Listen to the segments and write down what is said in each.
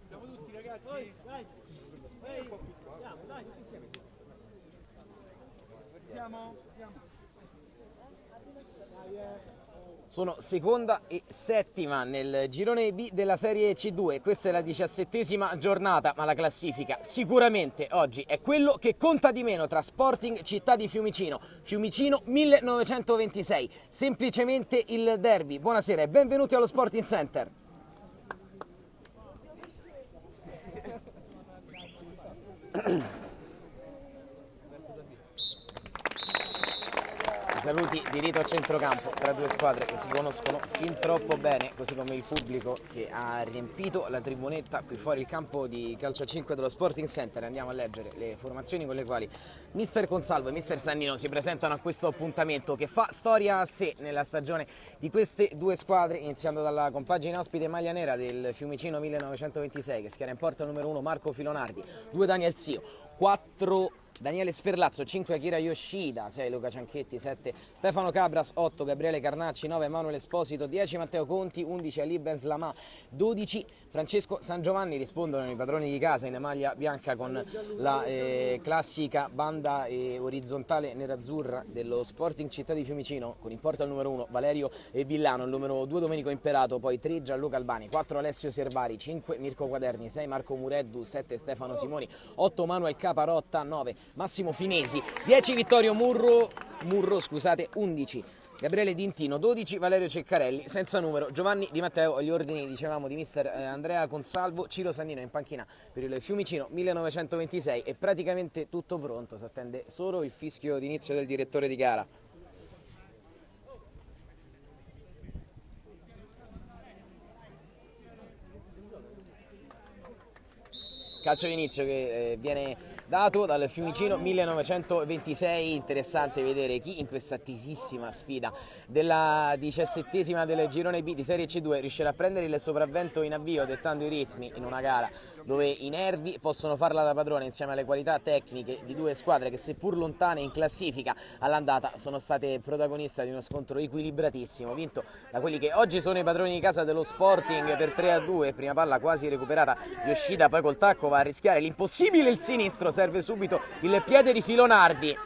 Siamo tutti ragazzi. Dai. Dai, tutti insieme. Vediamo. Sono seconda e settima nel girone B della Serie C2, questa è la 17ª giornata, ma la classifica sicuramente oggi è quello che conta di meno tra Sporting Città di Fiumicino, Fiumicino 1926, semplicemente il derby. Buonasera e benvenuti allo Sporting Center. Saluti di rito a centrocampo tra due squadre che si conoscono fin troppo bene, così come il pubblico che ha riempito la tribunetta qui fuori il campo di calcio a 5 dello Sporting Center. Andiamo a leggere le formazioni con le quali mister Consalvo e mister Sannino si presentano a questo appuntamento che fa storia a sé nella stagione di queste due squadre, iniziando dalla compagine ospite maglia nera del Fiumicino 1926 che schiera in porta il numero 1 Marco Filonardi, 2 Daniel Sio, 4 Daniele Sferlazzo, 5 Akira Yoshida, 6 Luca Cianchetti, 7 Stefano Cabras, 8 Gabriele Carnacci, 9 Emanuele Esposito, 10 Matteo Conti, 11 Ali Ben Slama, 12 Francesco San Giovanni. Rispondono i padroni di casa in maglia bianca con la classica banda orizzontale nerazzurra dello Sporting Città di Fiumicino, con in porta il numero 1 Valerio Villano, il numero 2 Domenico Imperato, poi 3 Gianluca Albani, 4 Alessio Servari, 5 Mirko Quaderni, 6 Marco Mureddu, 7 Stefano Simoni, 8 Manuel Caparotta, 9 Massimo Finesi, 10 Vittorio Murro, 11 Gabriele Dintino, 12 Valerio Ceccarelli, senza numero Giovanni Di Matteo. Agli ordini, dicevamo, di mister Andrea Consalvo, Ciro Sannino in panchina per il Fiumicino 1926. È praticamente tutto pronto, si attende solo il fischio d'inizio del direttore di gara. Calcio d'inizio che viene dato dal Fiumicino 1926. Interessante vedere chi in questa attesissima sfida della 17ª del girone B di Serie C2 riuscirà a prendere il sopravvento in avvio, dettando i ritmi in una gara dove i nervi possono farla da padrone insieme alle qualità tecniche di due squadre che, seppur lontane in classifica all'andata, sono state protagoniste di uno scontro equilibratissimo, vinto da quelli che oggi sono i padroni di casa dello Sporting per 3-2. Prima palla quasi recuperata Yoshida, poi col tacco va a rischiare l'impossibile il sinistro, serve subito il piede di Filonardi.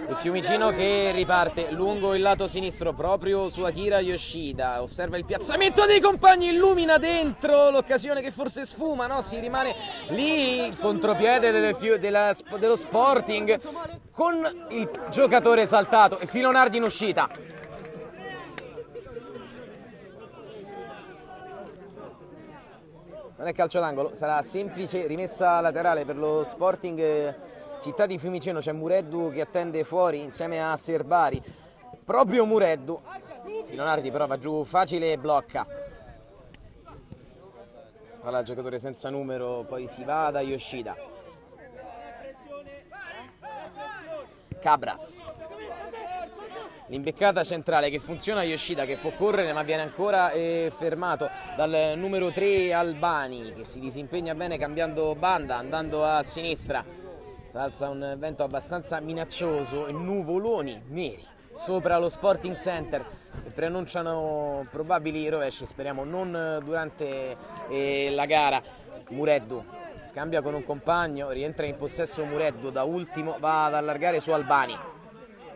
Il Fiumicino che riparte lungo il lato sinistro proprio su Akira Yoshida, osserva il piazzamento dei compagni, illumina dentro l'occasione che forse sfuma, no? Si rimane lì il contropiede dello Sporting con il giocatore saltato e Filonardi in uscita. Non è calcio d'angolo, sarà semplice rimessa laterale per lo Sporting Città di Fiumicino. C'è Mureddu che attende fuori insieme a Serbari, proprio Mureddu. Filonardi però va giù facile e blocca. Palla al giocatore senza numero, poi si va da Yoshida. Cabras. L'imbeccata centrale che funziona, Yoshida che può correre ma viene ancora fermato dal numero 3 Albani, che si disimpegna bene cambiando banda, andando a sinistra. Si alza un vento abbastanza minaccioso e nuvoloni neri sopra lo Sporting Center che preannunciano probabili rovesci, speriamo non durante la gara. Mureddu scambia con un compagno, rientra in possesso Mureddu, da ultimo va ad allargare su Albani.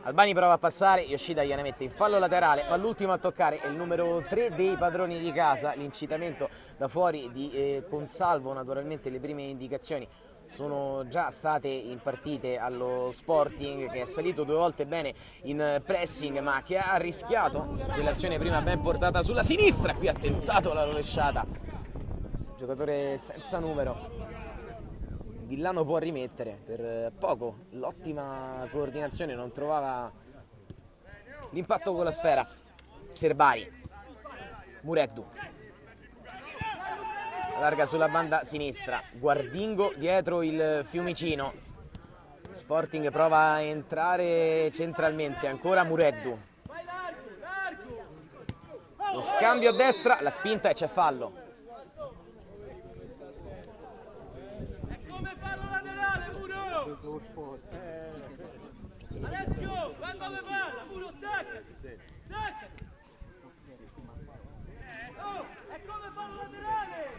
Albani prova a passare, Yoshida gliene mette in fallo laterale, ma l'ultimo a toccare è il numero 3 dei padroni di casa. L'incitamento da fuori di Consalvo, naturalmente le prime indicazioni sono già state impartite allo Sporting, che è salito 2 volte bene in pressing ma che ha rischiato quell'azione prima ben portata sulla sinistra. Qui ha tentato la rovesciata, giocatore senza numero. Villano può rimettere per poco, l'ottima coordinazione non trovava l'impatto con la sfera. Serbari, Mureddu allarga sulla banda sinistra, Guardingo dietro il Fiumicino, Sporting prova a entrare centralmente, ancora Mureddu. Lo scambio a destra, la spinta e c'è fallo. È come fallo laterale, Muro! Alessio, va dove palla, Muro, staccati! Staccati! Oh, è come fallo laterale!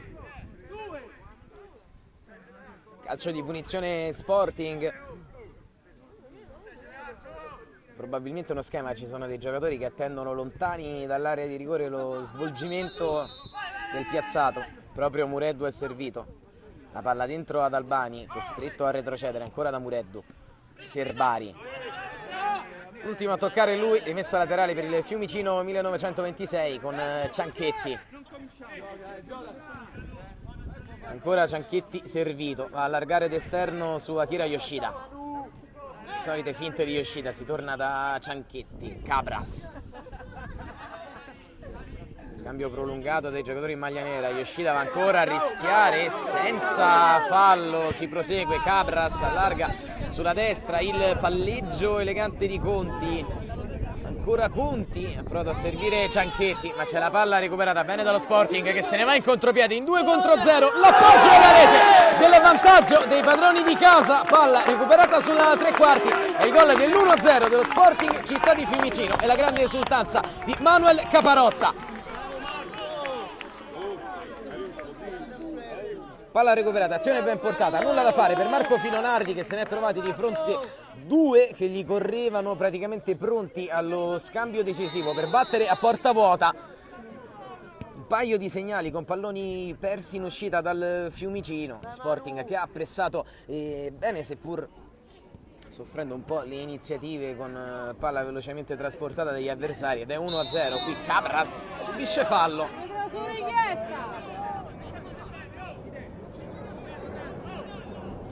2! Calcio di punizione Sporting. Probabilmente uno schema, ci sono dei giocatori che attendono lontani dall'area di rigore lo svolgimento del piazzato. Proprio Mureddu è servito. La palla dentro ad Albani, costretto a retrocedere ancora da Mureddu. Serbari. L'ultimo a toccare lui, rimessa laterale per il Fiumicino 1926 con Cianchetti. Ancora Cianchetti servito, va a allargare d'esterno su Akira Yoshida. Solite finte di Yoshida, si torna da Cianchetti, Cabras. Scambio prolungato dai giocatori in maglia nera, Yoshida va ancora a rischiare senza fallo, si prosegue, Cabras allarga sulla destra, il palleggio elegante di Conti. Ancora Conti, ha provato a servire Cianchetti, ma c'è la palla recuperata bene dallo Sporting che se ne va in contropiede in 2 contro 0, l'appoggio alla rete del vantaggio dei padroni di casa, palla recuperata sulla tre quarti, è il gol dell'1-0 dello Sporting Città di Fiumicino e la grande esultanza di Manuel Caparotta. Palla recuperata, azione ben portata, nulla da fare per Marco Filonardi che se ne è trovati di fronte due che gli correvano praticamente pronti allo scambio decisivo per battere a porta vuota. Un paio di segnali con palloni persi in uscita dal Fiumicino, Sporting che ha pressato bene seppur soffrendo un po' le iniziative con palla velocemente trasportata dagli avversari ed è 1-0, qui Cabras subisce fallo.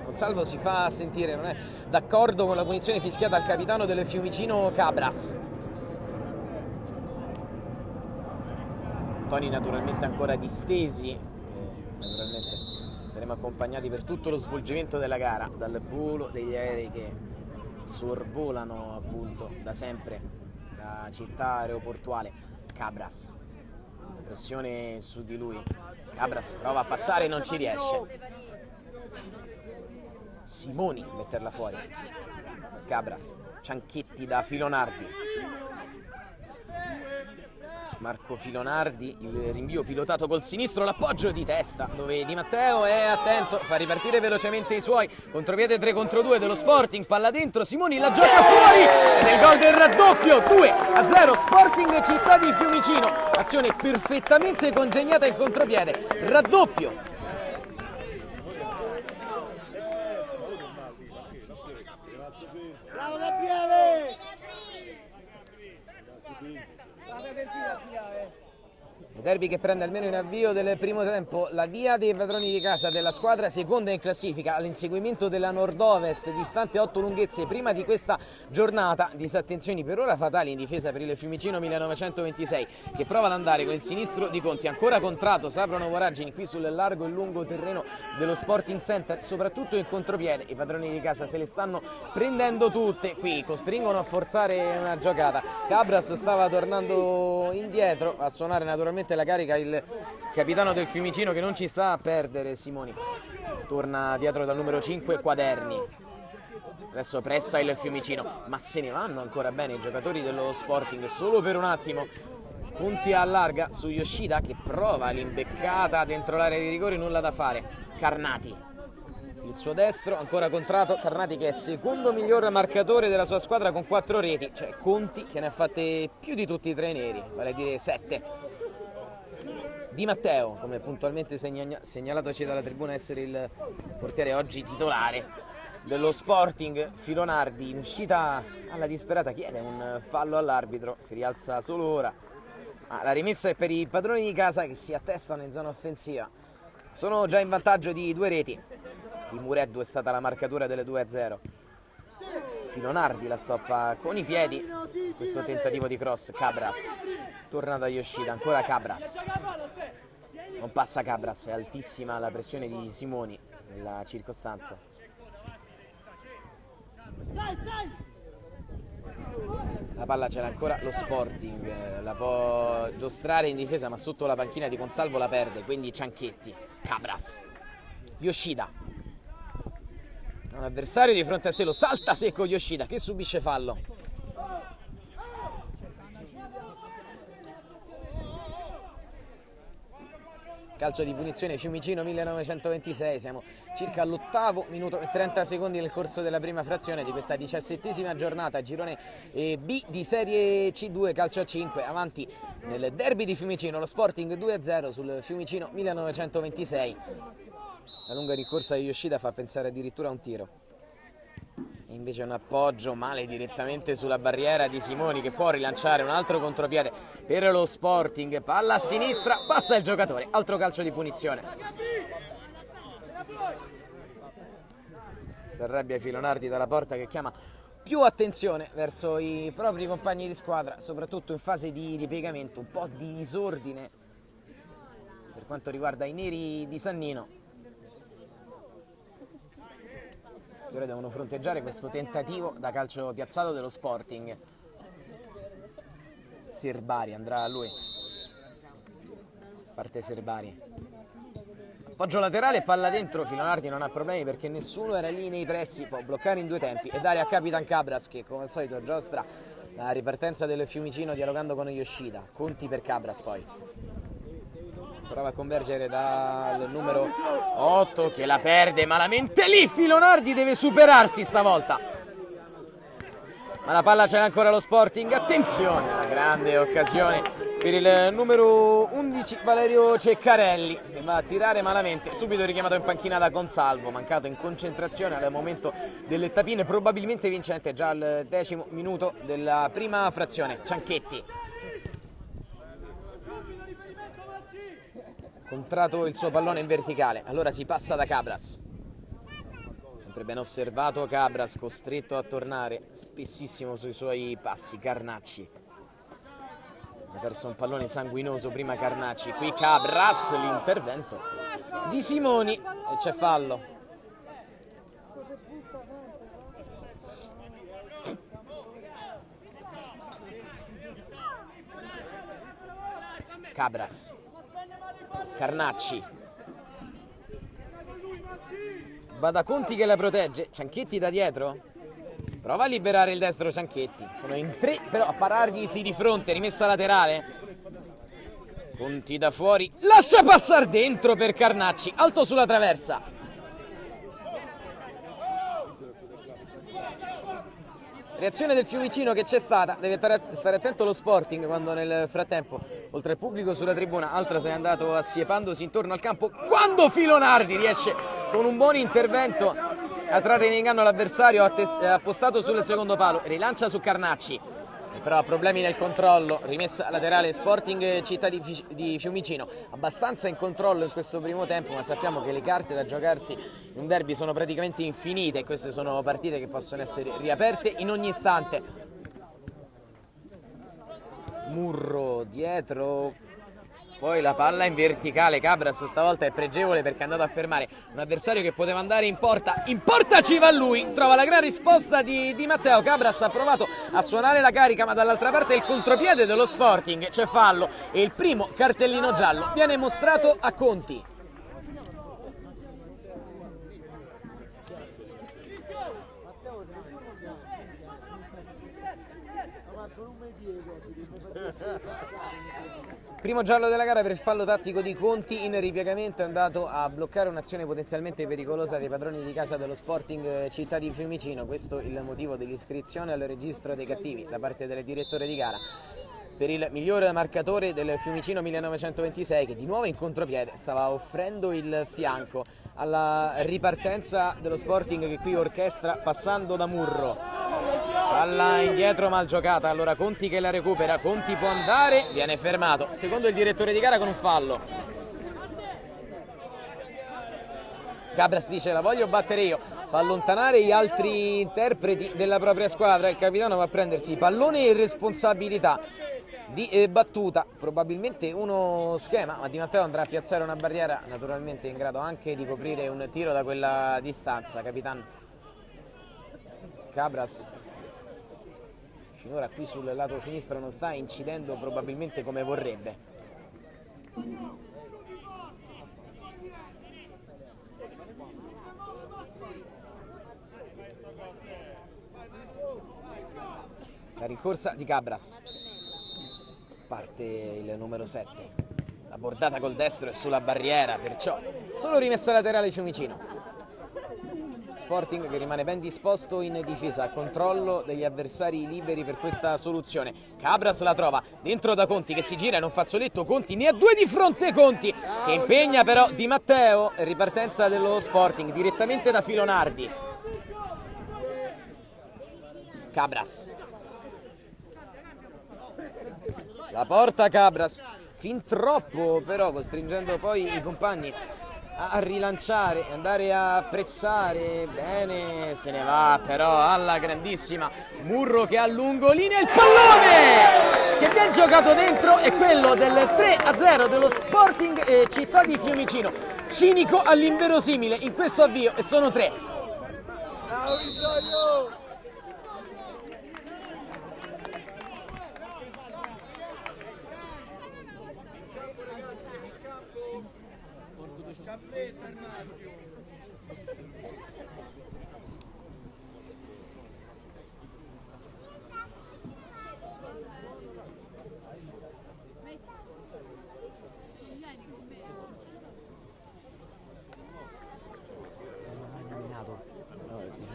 Salvo si fa sentire, non è d'accordo con la punizione fischiata al capitano del Fiumicino Cabras. Toni naturalmente ancora distesi, naturalmente saremo accompagnati per tutto lo svolgimento della gara dal volo degli aerei che sorvolano appunto da sempre la città aeroportuale. Cabras, la pressione su di lui, Cabras prova a passare e non ci riesce. Simoni metterla fuori, Cabras, Cianchetti da Filonardi, Marco Filonardi, il rinvio pilotato col sinistro, l'appoggio di testa dove Di Matteo è attento, fa ripartire velocemente i suoi, contropiede 3 contro 2 dello Sporting, palla dentro, Simoni la gioca fuori ed è il gol del raddoppio, 2-0 Sporting Città di Fiumicino, azione perfettamente congegnata in contropiede, raddoppio. Bravo Gabriele! Derby che prende almeno in avvio del primo tempo la via dei padroni di casa della squadra seconda in classifica all'inseguimento della nord-ovest distante 8 lunghezze prima di questa giornata. Disattenzioni per ora fatali in difesa per il Fiumicino 1926 che prova ad andare con il sinistro di Conti, ancora contratto, s'aprono voragini qui sul largo e lungo terreno dello Sporting Center, soprattutto in contropiede. I padroni di casa se le stanno prendendo tutte, qui costringono a forzare una giocata. Cabras stava tornando indietro a suonare naturalmente la carica il capitano del Fiumicino che non ci sta a perdere. Simoni torna dietro dal numero 5 Quaderni, adesso pressa il Fiumicino ma se ne vanno ancora bene i giocatori dello Sporting solo per un attimo. Conti allarga su Yoshida che prova l'imbeccata dentro l'area di rigore, nulla da fare. Carnati, il suo destro ancora contratto, Carnati che è secondo miglior marcatore della sua squadra con 4 reti, cioè Conti che ne ha fatte più di tutti i tre neri, vale a dire 7. Di Matteo, come puntualmente segnalatoci dalla tribuna essere il portiere oggi titolare dello Sporting. Filonardi in uscita alla disperata chiede un fallo all'arbitro, si rialza solo ora. La rimessa è per i padroni di casa che si attestano in zona offensiva, sono già in vantaggio di 2 reti. Di Mureddu è stata la marcatura delle 2-0. Filonardi la stoppa con i piedi, questo tentativo di cross. Cabras torna da Yoshida, ancora Cabras, non passa Cabras, è altissima la pressione di Simoni nella circostanza. La palla ce l'ha ancora lo Sporting, la può giostrare in difesa ma sotto la panchina di Consalvo la perde, quindi Cianchetti, Cabras, Yoshida, un avversario di fronte a sé, lo salta secco Yoshida che subisce fallo. Calcio di punizione Fiumicino 1926, siamo circa all'8° minuto e 30 secondi nel corso della prima frazione di questa 17ª giornata, girone B di Serie C2 calcio a 5, avanti nel derby di Fiumicino, lo Sporting 2-0 sul Fiumicino 1926. La lunga ricorsa di Yoshida fa pensare addirittura a un tiro. E invece un appoggio male direttamente sulla barriera di Simoni che può rilanciare un altro contropiede per lo Sporting. Palla a sinistra, passa il giocatore, altro calcio di punizione. Si arrabbia Filonardi dalla porta che chiama più attenzione verso i propri compagni di squadra, soprattutto in fase di ripiegamento, un po' di disordine per quanto riguarda i neri di Sannino. Ora devono fronteggiare questo tentativo da calcio piazzato dello Sporting. Serbari, andrà a lui. Parte Serbari. Appoggio laterale, palla dentro, Filonardi non ha problemi perché nessuno era lì nei pressi, può bloccare in due tempi e dare a Capitan Cabras che come al solito giostra la ripartenza del Fiumicino dialogando con Yoshida. Conti per Cabras poi. Prova a convergere dal numero 8 che la perde malamente lì, Filonardi deve superarsi stavolta. Ma la palla c'è ancora lo Sporting, attenzione, una grande occasione per il numero 11 Valerio Ceccarelli che va a tirare malamente, subito richiamato in panchina da Consalvo, mancato in concentrazione al momento delle tapine, probabilmente vincente già al 10° minuto della prima frazione. Cianchetti. Contrato il suo pallone in verticale, allora si passa da Cabras. Sempre ben osservato Cabras, costretto a tornare spessissimo sui suoi passi. Carnacci ha perso un pallone sanguinoso prima Carnacci, qui Cabras, l'intervento di Simoni e c'è fallo. Cabras, Carnacci, Badaconti che la protegge, Cianchetti da dietro, prova a liberare il destro Cianchetti, sono in 3 però a pararglisi di fronte, rimessa laterale, Conti da fuori, lascia passare dentro per Carnacci, alto sulla traversa. Reazione del Fiumicino che c'è stata, deve stare attento lo Sporting quando nel frattempo, oltre al pubblico sulla tribuna, altro se è andato assiepandosi intorno al campo, quando Filonardi riesce con un buon intervento a trarre in inganno l'avversario appostato sul secondo palo, rilancia su Carnacci, però ha problemi nel controllo, rimessa laterale Sporting Città di Fiumicino, abbastanza in controllo in questo primo tempo, ma sappiamo che le carte da giocarsi in un derby sono praticamente infinite e queste sono partite che possono essere riaperte in ogni istante. Murro dietro, poi la palla in verticale, Cabras stavolta è pregevole perché è andato a fermare un avversario che poteva andare in porta ci va lui, trova la gran risposta di Matteo. Cabras ha provato a suonare la carica ma dall'altra parte il contropiede dello Sporting, c'è fallo e il primo cartellino giallo viene mostrato a Conti. Primo giallo della gara per il fallo tattico di Conti in ripiegamento, è andato a bloccare un'azione potenzialmente pericolosa dei padroni di casa dello Sporting Città di Fiumicino. Questo è il motivo dell'iscrizione al registro dei cattivi da parte del direttore di gara per il miglior marcatore del Fiumicino 1926 che di nuovo in contropiede stava offrendo il fianco alla ripartenza dello Sporting che qui orchestra passando da Murro. Palla indietro mal giocata, allora Conti che la recupera, Conti può andare, viene fermato, secondo il direttore di gara con un fallo. Cabras dice la voglio battere io, fa allontanare gli altri interpreti della propria squadra, il capitano va a prendersi pallone e responsabilità di battuta, probabilmente uno schema, ma Di Matteo andrà a piazzare una barriera naturalmente in grado anche di coprire un tiro da quella distanza. Capitano Cabras finora qui sul lato sinistro non sta incidendo probabilmente come vorrebbe. La rincorsa di Cabras, parte il numero 7, la bordata col destro è sulla barriera, perciò solo rimessa laterale Fiumicino. Sporting che rimane ben disposto in difesa, a controllo degli avversari liberi per questa soluzione. Cabras la trova dentro da Conti che si gira in un fazzoletto, Conti ne ha due di fronte, Conti che impegna però Di Matteo, ripartenza dello Sporting direttamente da Filonardi. Cabras, la porta Cabras, fin troppo però, costringendo poi i compagni a rilanciare, andare a pressare. Bene, se ne va però alla grandissima Murro che ha lungolinea, il pallone che viene giocato dentro è quello del 3-0 dello Sporting Città di Fiumicino. Cinico all'inverosimile in questo avvio e sono 3.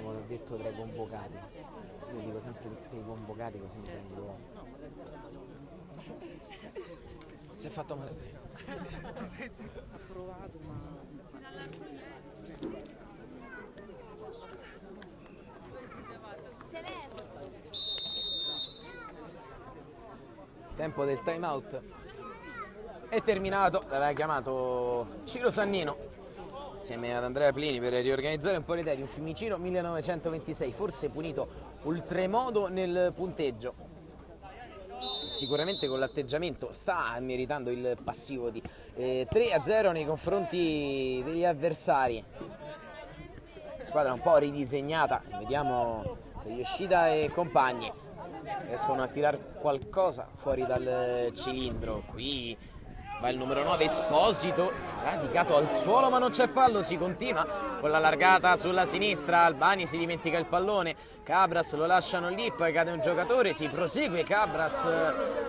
Ho detto tra i convocati, io dico sempre che stai convocati così mi prendo. Si è fatto male qui. Ha provato ma Tempo del time out è terminato, l'aveva chiamato Ciro Sannino insieme ad Andrea Plini per riorganizzare un po' le idee di un Fiumicino 1926, forse punito oltremodo nel punteggio. Sicuramente con l'atteggiamento sta meritando il passivo di 3-0 nei confronti degli avversari. Squadra un po' ridisegnata, vediamo se Yoshida e compagni riescono a tirar qualcosa fuori dal cilindro. Qui va il numero 9 Esposito, radicato al suolo ma non c'è fallo, si continua con la largata sulla sinistra, Albani si dimentica il pallone, Cabras lo lasciano lì, poi cade un giocatore, si prosegue, Cabras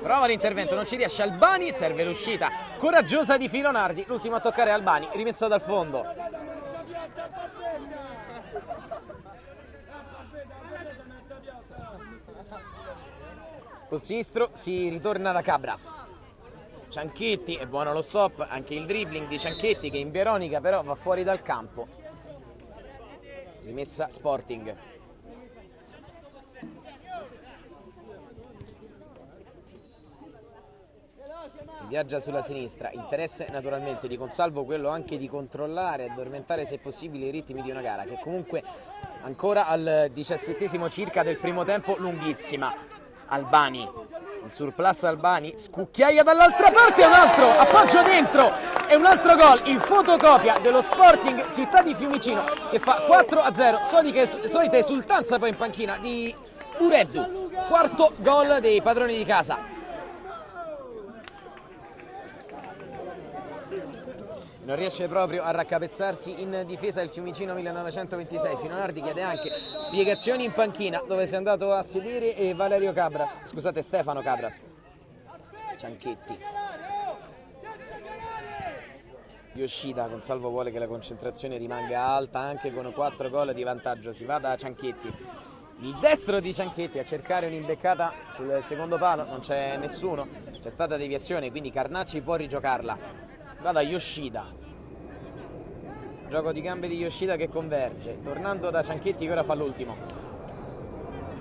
prova l'intervento, non ci riesce, Albani, serve l'uscita coraggiosa di Filonardi, l'ultimo a toccare Albani, rimesso dal fondo. Col sinistro si ritorna da Cabras. Cianchetti, è buono lo stop, anche il dribbling di Cianchetti che in Veronica però va fuori dal campo. Rimessa Sporting. Si viaggia sulla sinistra, interesse naturalmente di Consalvo quello anche di controllare e addormentare se possibile i ritmi di una gara che comunque ancora al 17° circa del primo tempo lunghissima. Albani, in surplus Albani, scucchiaia dall'altra parte, un altro appoggio dentro e un altro gol in fotocopia dello Sporting Città di Fiumicino che fa 4-0, solita esultanza poi in panchina di Ureddu, quarto gol dei padroni di casa. Non riesce proprio a raccapezzarsi in difesa il Fiumicino 1926. Filonardi chiede anche spiegazioni in panchina dove si è andato a sedere e Valerio Cabras, scusate Stefano Cabras. Cianchetti. Yoshida, Consalvo vuole che la concentrazione rimanga alta anche con 4 gol di vantaggio. Si va da Cianchetti. Il destro di Cianchetti a cercare un'imbeccata sul secondo palo, non c'è nessuno. C'è stata deviazione, quindi Carnacci può rigiocarla. Va da Yoshida, gioco di gambe di Yoshida che converge, tornando da Cianchetti che ora fa l'ultimo,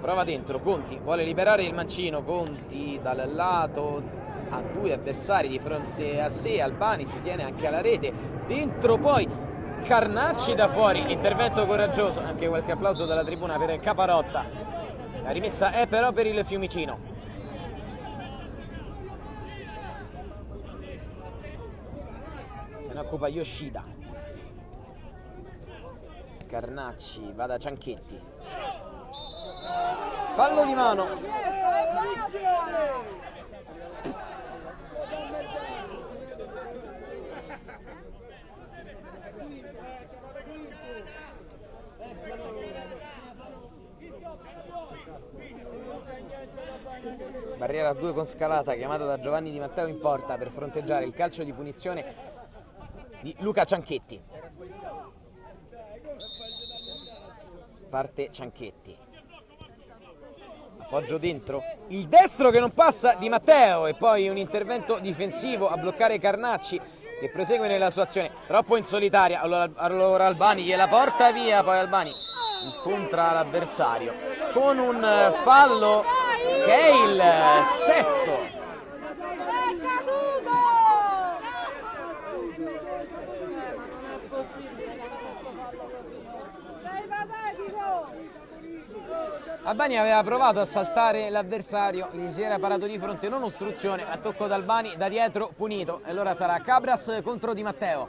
prova dentro, Conti vuole liberare il mancino, Conti dal lato, ha due avversari di fronte a sé, Albani si tiene anche alla rete, dentro poi Carnacci da fuori, l'intervento coraggioso, anche qualche applauso dalla tribuna per Caparotta, la rimessa è però per il Fiumicino. Se ne occupa Yoshida. Carnacci va da Cianchetti. fallo di mano. Barriera a 2 con scalata chiamata da Giovanni Di Matteo in porta per fronteggiare il calcio di punizione di Luca Cianchetti. Parte Cianchetti, appoggio dentro, il destro che non passa Di Matteo e poi un intervento difensivo a bloccare Carnacci che prosegue nella sua azione, troppo in solitaria. Allora Albani gliela porta via, poi Albani incontra l'avversario con un fallo che è il sesto. Albani aveva provato a saltare l'avversario, gli si era parato di fronte, non ostruzione, a tocco d'Albani da dietro punito, e allora sarà Cabras contro Di Matteo.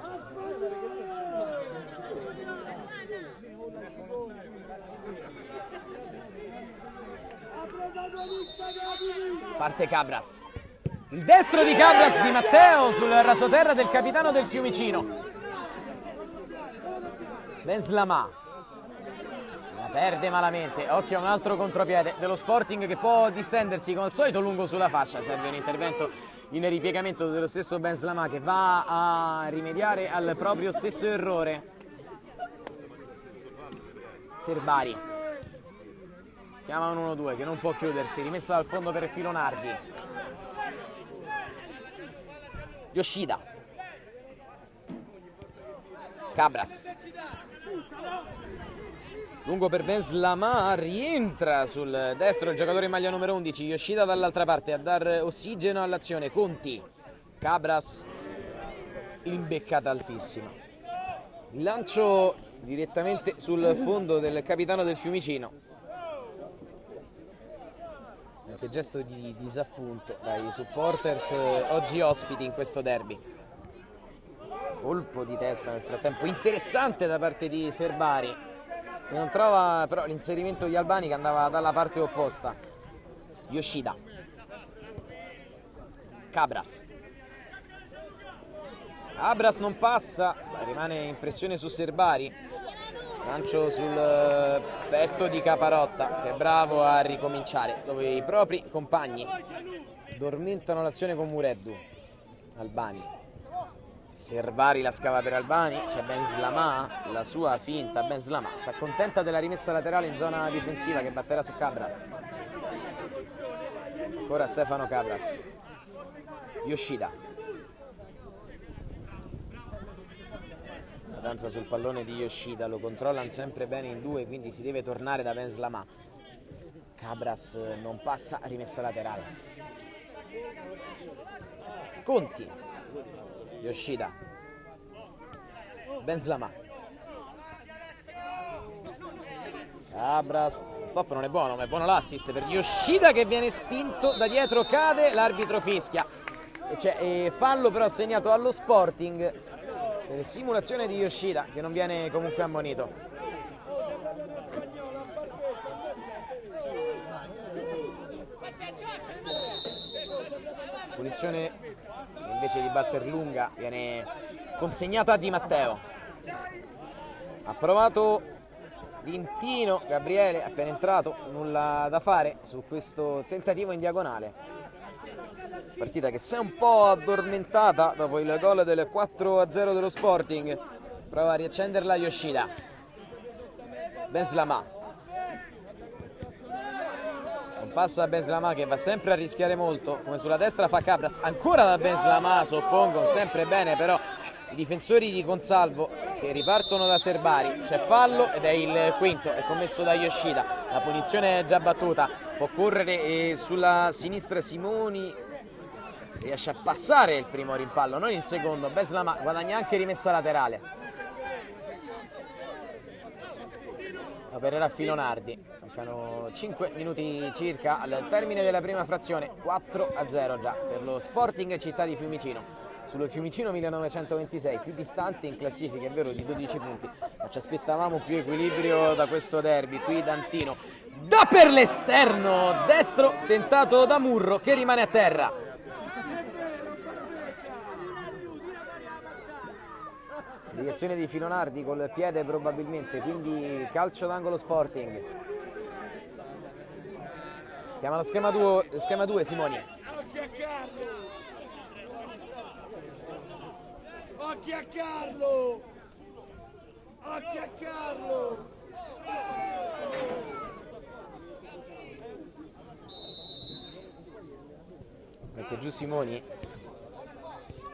Parte Cabras, il destro di Cabras, Di Matteo sul rasoterra del capitano del Fiumicino. Benslama la perde malamente, occhio a un altro contropiede dello Sporting che può distendersi come al solito lungo sulla fascia. Serve un intervento in ripiegamento dello stesso Benslama che va a rimediare al proprio stesso errore. Serbari chiama un 1-2 che non può chiudersi, rimessa dal fondo per Filonardi. Yoshida, Cabras, lungo per Benslama, rientra sul destro il giocatore in maglia numero 11, Yoshida dall'altra parte a dar ossigeno all'azione. Conti, Cabras, imbeccata altissima, il lancio direttamente sul fondo del capitano del Fiumicino. Anche gesto di disappunto dai supporters oggi ospiti in questo derby. Colpo di testa nel frattempo interessante da parte di Serbari, non trova però l'inserimento di Albani che andava dalla parte opposta. Yoshida, Cabras non passa, rimane impressione su Serbari. Lancio sul petto di Caparotta che è bravo a ricominciare dove i propri compagni addormentano l'azione con Mureddu. Albani, Serbari la scava per Albani, c'è Benslama, la sua finta. Benslama si accontenta della rimessa laterale in zona difensiva che batterà su Cabras. Ancora Stefano Cabras. Yoshida, la danza sul pallone di Yoshida, lo controllano sempre bene in due, quindi si deve tornare da Benslama. Cabras non passa, rimessa laterale. Conti, Yoshida, Benslama, Cabras, stop non è buono, ma è buono l'assist per Yoshida che viene spinto da dietro, cade, l'arbitro fischia. C'è fallo però assegnato allo Sporting. Simulazione di Yoshida che non viene comunque ammonito. Punizione invece di batter lunga viene consegnata a Di Matteo. Ha provato Dintino, Gabriele appena entrato, nulla da fare su questo tentativo in diagonale. Partita che si è un po' addormentata dopo il gol del 4-0 dello Sporting. Prova a riaccenderla Yoshida. Benslama, non passa a Benslama che va sempre a rischiare molto, come sulla destra fa Cabras. Ancora da Benslama, soppongo sempre bene però i difensori di Consalvo che ripartono da Serbari. C'è fallo ed è il quinto, è commesso da Yoshida. La punizione è già battuta, può correre e sulla sinistra Simoni riesce a passare il primo rimpallo, non il secondo. Benslama guadagna anche rimessa laterale. Opererà Filonardi. Mancano 5 minuti circa al termine della prima frazione. 4-0 già per lo Sporting Città di Fiumicino. Sullo Fiumicino 1926, più distante in classifica, è vero, di 12 punti, ma ci aspettavamo più equilibrio da questo derby. Qui Dantino Da per l'esterno destro, tentato da Murro che rimane a terra. Direzione di Filonardi col piede probabilmente, quindi calcio d'angolo Sporting. Chiama lo schema 2 Simoni. Occhi a Carlo! Occhi a Carlo! Mette giù Simoni.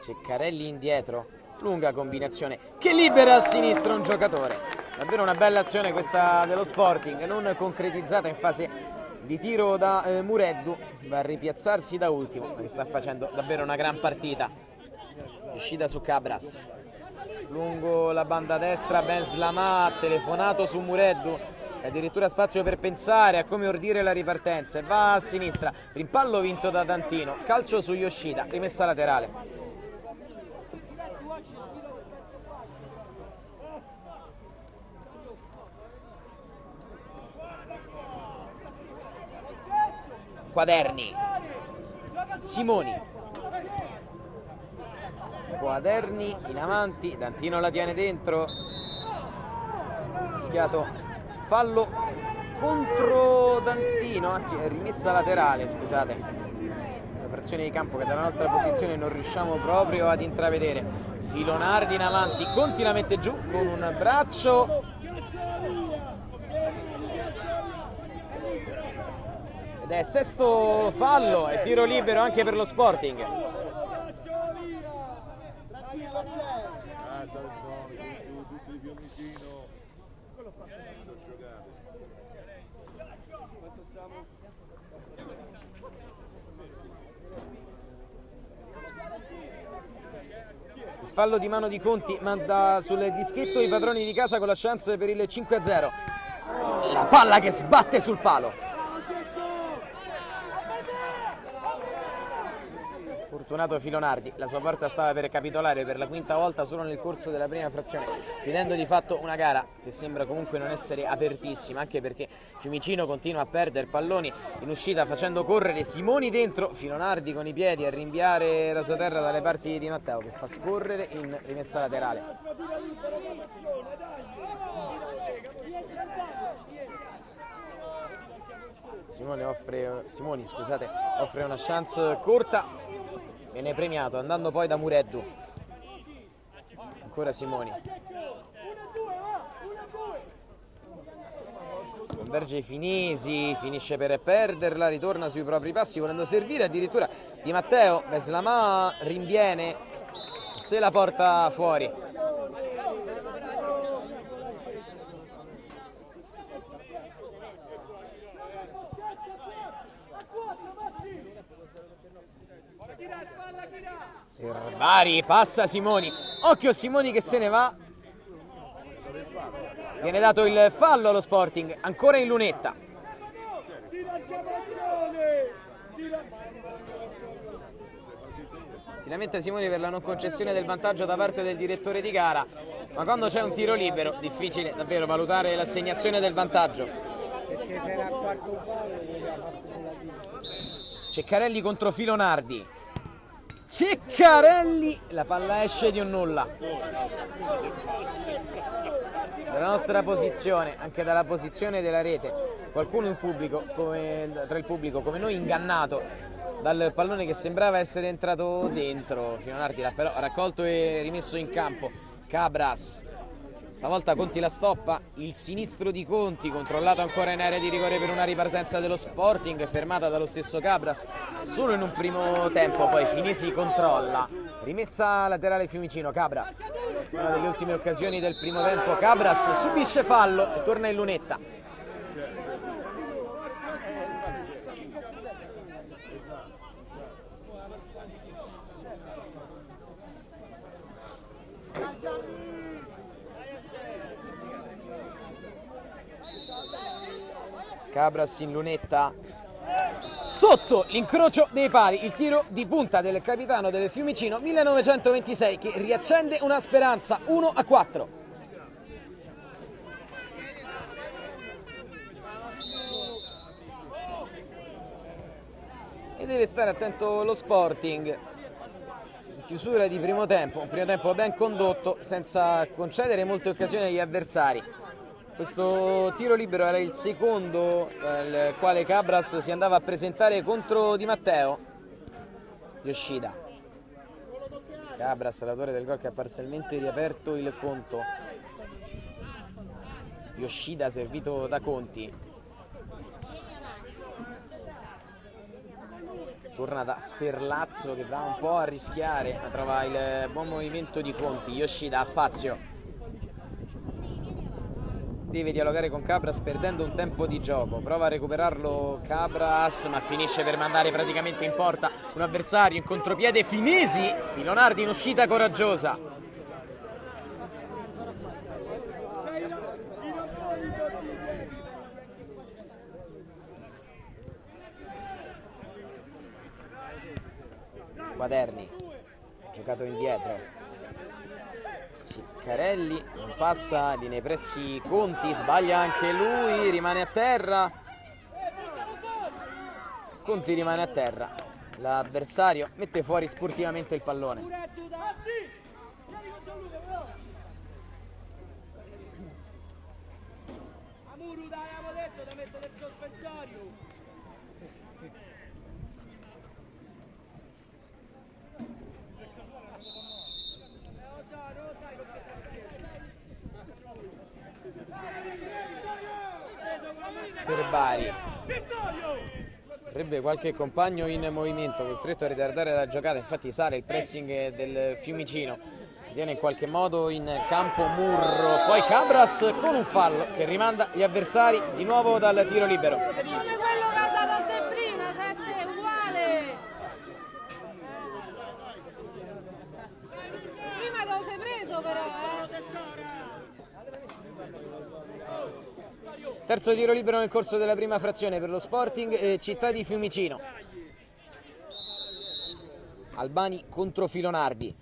Ceccarelli indietro. Lunga combinazione che libera al sinistro un giocatore. Davvero una bella azione questa dello Sporting, non concretizzata in fase di tiro da Mureddu. Va a ripiazzarsi da ultimo, che sta facendo davvero una gran partita. Uscita su Cabras. Lungo la banda destra Ben Slama, telefonato su Mureddu. Addirittura spazio per pensare a come ordire la ripartenza e va a sinistra. Rimpallo vinto da Dantino. Calcio su Yoshida, rimessa laterale. Quaderni, Simoni, Quaderni in avanti, Dantino la tiene dentro, fischiato fallo contro Dantino, anzi è rimessa laterale, scusate, una frazione di campo che dalla nostra posizione non riusciamo proprio ad intravedere. Filonardi in avanti, Conti la mette giù con un braccio. Ed è sesto fallo e tiro libero anche per lo Sporting. Il fallo di mano di Conti manda sul dischetto i padroni di casa con la chance per il 5-0. La palla che sbatte sul palo. Fortunato Filonardi, la sua porta stava per capitolare per la quinta volta solo nel corso della prima frazione, chiudendo di fatto una gara che sembra comunque non essere apertissima, anche perché Fiumicino continua a perdere palloni in uscita facendo correre Simoni dentro, Filonardi con i piedi a rinviare la sua terra dalle parti di Matteo che fa scorrere in rimessa laterale. Simoni offre una chance corta. Viene premiato andando poi da Mureddu. Ancora Simoni. Converge Finisi, finisce per perderla, ritorna sui propri passi volendo servire addirittura Di Matteo. Beslama rinviene, se la porta fuori. Bari passa Simoni, occhio Simoni che se ne va, viene dato il fallo allo Sporting, ancora in lunetta. Si lamenta Simoni per la non concessione del vantaggio da parte del direttore di gara, ma quando c'è un tiro libero difficile davvero valutare l'assegnazione del vantaggio. Perché se era quarto fallo Ceccarelli contro Filonardi. Ceccarelli, la palla esce di un nulla. Dalla nostra posizione, anche dalla posizione della rete, qualcuno in pubblico, tra il pubblico come noi, ingannato dal pallone che sembrava essere entrato dentro. Filonardi l'ha però raccolto e rimesso in campo. Cabras, stavolta Conti la stoppa, il sinistro di Conti, controllato ancora in area di rigore per una ripartenza dello Sporting, fermata dallo stesso Cabras solo in un primo tempo, poi Finisi controlla, rimessa laterale Fiumicino. Cabras, una delle ultime occasioni del primo tempo, Cabras subisce fallo e torna in lunetta. Cabras in lunetta, sotto l'incrocio dei pali, il tiro di punta del capitano del Fiumicino 1926 che riaccende una speranza. 1-4. e deve stare attento lo Sporting. In chiusura di primo tempo, un primo tempo ben condotto senza concedere molte occasioni agli avversari. Questo tiro libero era il secondo nel quale Cabras si andava a presentare contro Di Matteo. Yoshida. Cabras, l'autore del gol, che ha parzialmente riaperto il conto. Yoshida servito da Conti. Torna da Sferlazzo che va un po' a rischiare, ma trova il buon movimento di Conti. Yoshida ha spazio. Deve dialogare con Cabras perdendo un tempo di gioco. Prova a recuperarlo Cabras, ma finisce per mandare praticamente in porta un avversario in contropiede. Finesi, Filonardi in uscita coraggiosa. Quaderni, giocato indietro. Ciccarelli non passa, lì nei pressi Conti, sbaglia anche lui, rimane a terra. Conti rimane a terra. L'avversario mette fuori sportivamente il pallone. Serbari, avrebbe qualche compagno in movimento, costretto a ritardare la giocata. Infatti sale il pressing del Fiumicino, viene in qualche modo in campo Murro, poi Cabras con un fallo che rimanda gli avversari di nuovo dal tiro libero. Come quello che ha dato a te prima, 7 uguale. Prima te lo sei preso però, Terzo tiro libero nel corso della prima frazione per lo Sporting e Città di Fiumicino. Albani contro Filonardi.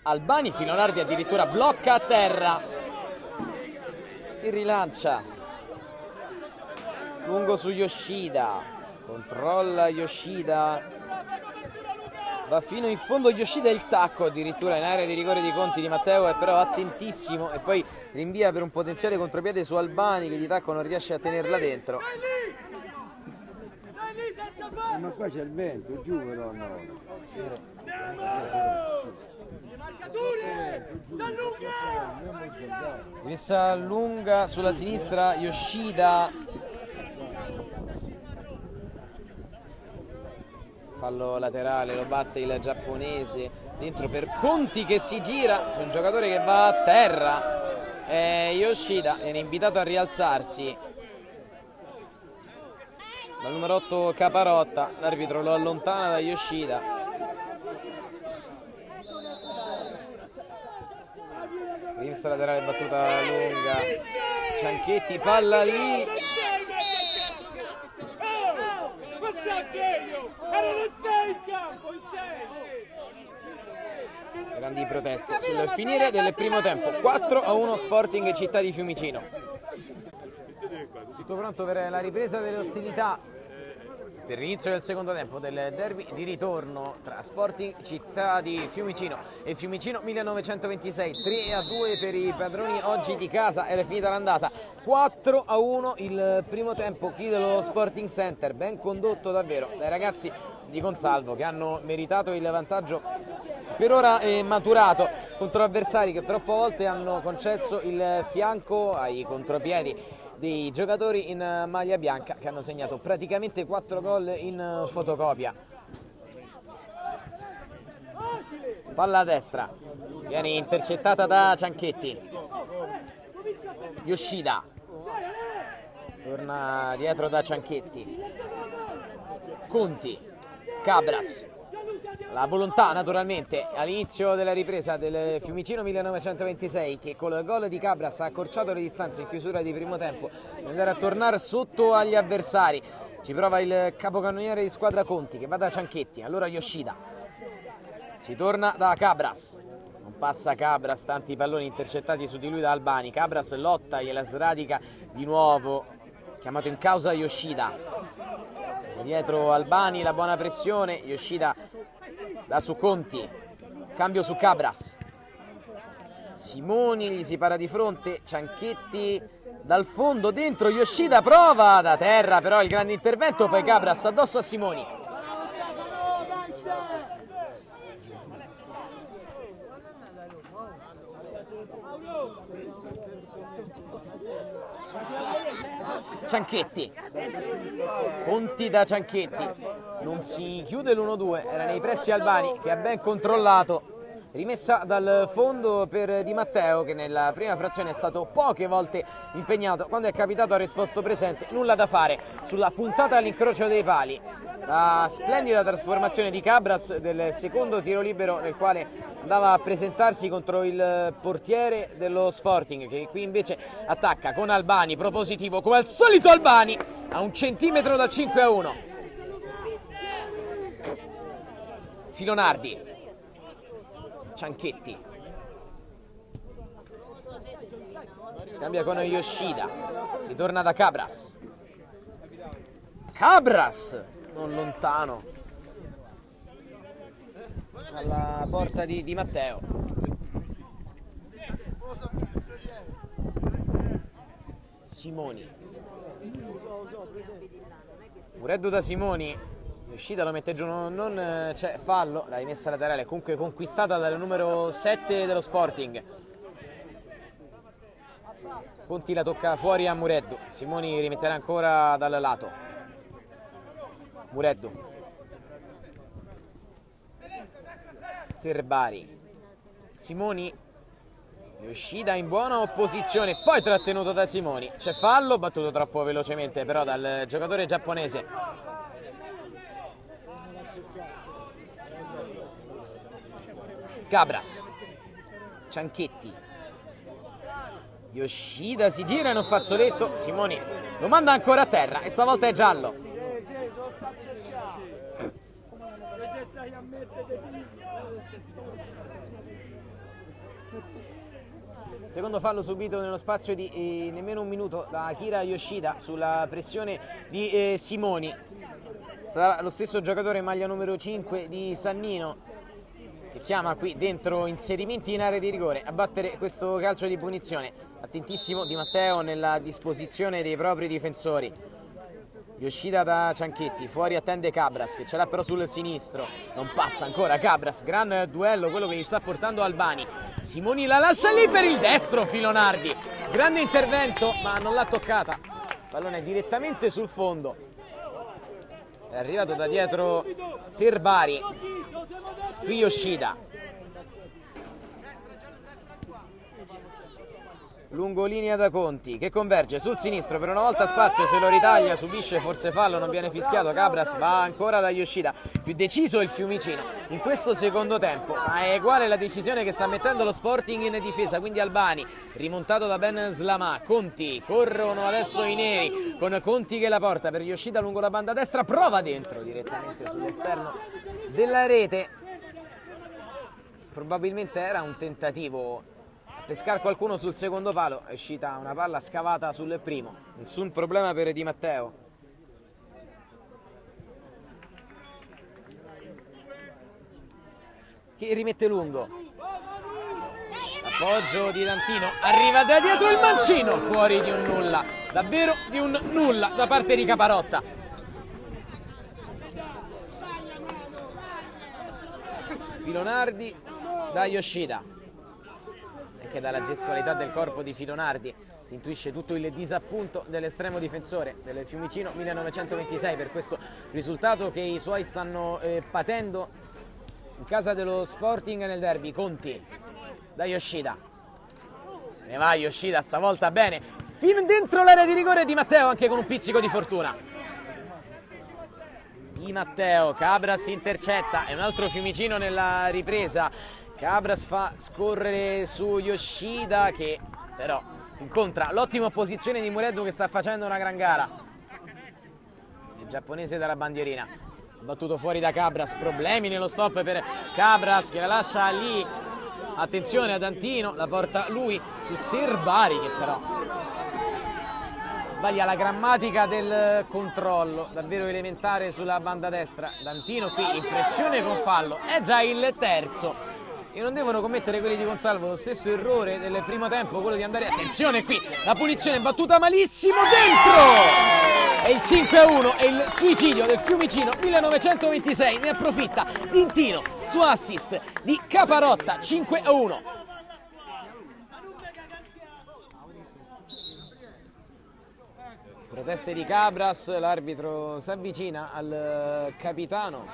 Albani, Filonardi addirittura blocca a terra. Il rilancia. Lungo su Yoshida. Controlla Yoshida. Va fino in fondo Yoshida, il tacco addirittura in area di rigore di Conti. Di Matteo è però attentissimo e poi rinvia per un potenziale contropiede su Albani che di tacco non riesce a tenerla dentro. Ma qua c'è il vento, giù però no. Messa lunga sulla sinistra Yoshida. Fallo laterale, lo batte il giapponese dentro per Conti che si gira. C'è un giocatore che va a terra, Yoshida viene invitato a rialzarsi dal numero 8 Caparotta. L'arbitro lo allontana da Yoshida. Rimessa laterale battuta lunga, Cianchetti, palla lì. Grandi proteste sul finire del primo tempo. 4-1 Sporting Città di Fiumicino. Tutto pronto per la ripresa delle ostilità per l'inizio del secondo tempo del derby di ritorno tra Sporting Città di Fiumicino e Fiumicino 1926. 3-2 per i padroni oggi di casa. Era finita l'andata. 4-1 il primo tempo qui dello Sporting Center, ben condotto davvero dai ragazzi di Consalvo, che hanno meritato il vantaggio per ora maturato contro avversari che troppe volte hanno concesso il fianco ai contropiedi dei giocatori in maglia bianca, che hanno segnato praticamente 4 gol in fotocopia. Palla a destra, viene intercettata da Cianchetti. Yoshida torna dietro da Cianchetti. Conti, Cabras, la volontà naturalmente all'inizio della ripresa del Fiumicino 1926, che col gol di Cabras ha accorciato le distanze in chiusura di primo tempo, di andare a tornare sotto agli avversari. Ci prova il capocannoniere di squadra Conti, che va da Cianchetti. Allora Yoshida, si torna da Cabras, non passa Cabras, tanti palloni intercettati su di lui da Albani. Cabras lotta, gliela sradica di nuovo, chiamato in causa Yoshida. Dietro Albani, la buona pressione, Yoshida da su Conti, cambio su Cabras. Simoni gli si para di fronte, Cianchetti dal fondo dentro, Yoshida prova da terra, però il grande intervento, poi Cabras addosso a Simoni. Cianchetti, Conti da Cianchetti, non si chiude l'1-2, era nei pressi Albani che ha ben controllato. Rimessa dal fondo per Di Matteo, che nella prima frazione è stato poche volte impegnato, quando è capitato ha risposto presente, nulla da fare sulla puntata all'incrocio dei pali. La splendida trasformazione di Cabras del secondo tiro libero, nel quale andava a presentarsi contro il portiere dello Sporting, che qui invece attacca con Albani, propositivo come al solito Albani, a 1 centimetro dal 5-1. Filonardi, Cianchetti, scambia con Yoshida, si torna da Cabras, non lontano dalla porta di Di Matteo. Simoni, Mureddu da Simoni, Yoshida lo mette giù, non c'è fallo, la rimessa laterale comunque conquistata dal numero 7 dello Sporting. Conti la tocca fuori a Mureddu, Simoni rimetterà ancora dal lato. Mureddu, Serbari, Simoni, Yoshida in buona opposizione, poi trattenuto da Simoni. C'è fallo, battuto troppo velocemente però dal giocatore giapponese. Cabras, Cianchetti, Yoshida si gira in un fazzoletto, Simoni lo manda ancora a terra e stavolta è giallo. Secondo fallo subito nello spazio di nemmeno un minuto da Akira Yoshida sulla pressione di Simoni. Sarà lo stesso giocatore in maglia numero 5 di Sannino che chiama qui dentro inserimenti in area di rigore a battere questo calcio di punizione. Attentissimo Di Matteo nella disposizione dei propri difensori. Yoshida da Cianchetti, fuori attende Cabras che ce l'ha però sul sinistro, non passa ancora Cabras, gran duello quello che gli sta portando Albani. Simoni la lascia lì per il destro, Filonardi, grande intervento ma non l'ha toccata, pallone direttamente sul fondo. È arrivato da dietro Serbari, qui Yoshida, lungolinea da Conti che converge sul sinistro, per una volta spazio, se lo ritaglia, subisce forse fallo, non viene fischiato. Cabras va ancora da Yoshida, più deciso il Fiumicino in questo secondo tempo, ma è uguale la decisione che sta mettendo lo Sporting in difesa, quindi Albani rimontato da Ben Slama. Conti, corrono adesso i neri con Conti che la porta per Yoshida lungo la banda destra, prova dentro direttamente sull'esterno della rete. Probabilmente era un tentativo pescare qualcuno sul secondo palo, è uscita una palla scavata sul primo, nessun problema per Di Matteo. Che rimette lungo, appoggio di Lantino, arriva da dietro il mancino, fuori di un nulla, davvero di un nulla da parte di Caparotta. Filonardi da Yoshida, anche dalla gestualità del corpo di Filonardi si intuisce tutto il disappunto dell'estremo difensore del Fiumicino 1926 per questo risultato che i suoi stanno patendo in casa dello Sporting nel derby. Conti da Yoshida, se ne va Yoshida stavolta bene, fin dentro l'area di rigore Di Matteo anche con un pizzico di fortuna. Di Matteo, Cabras intercetta e un altro Fiumicino nella ripresa. Cabras fa scorrere su Yoshida che però incontra l'ottima posizione di Mureddu che sta facendo una gran gara. Il giapponese dalla bandierina, battuto fuori da Cabras, problemi nello stop per Cabras che la lascia lì. Attenzione ad Antino, la porta lui su Serbari che però sbaglia la grammatica del controllo, davvero elementare sulla banda destra. Dantino qui in pressione con fallo, è già il terzo. E non devono commettere quelli di Consalvo lo stesso errore del primo tempo, quello di andare, attenzione qui, la punizione battuta malissimo, dentro! E il 5-1 è il suicidio del Fiumicino 1926, ne approfitta Dintino su assist di Caparotta, 5-1. Proteste di Cabras, l'arbitro si avvicina al capitano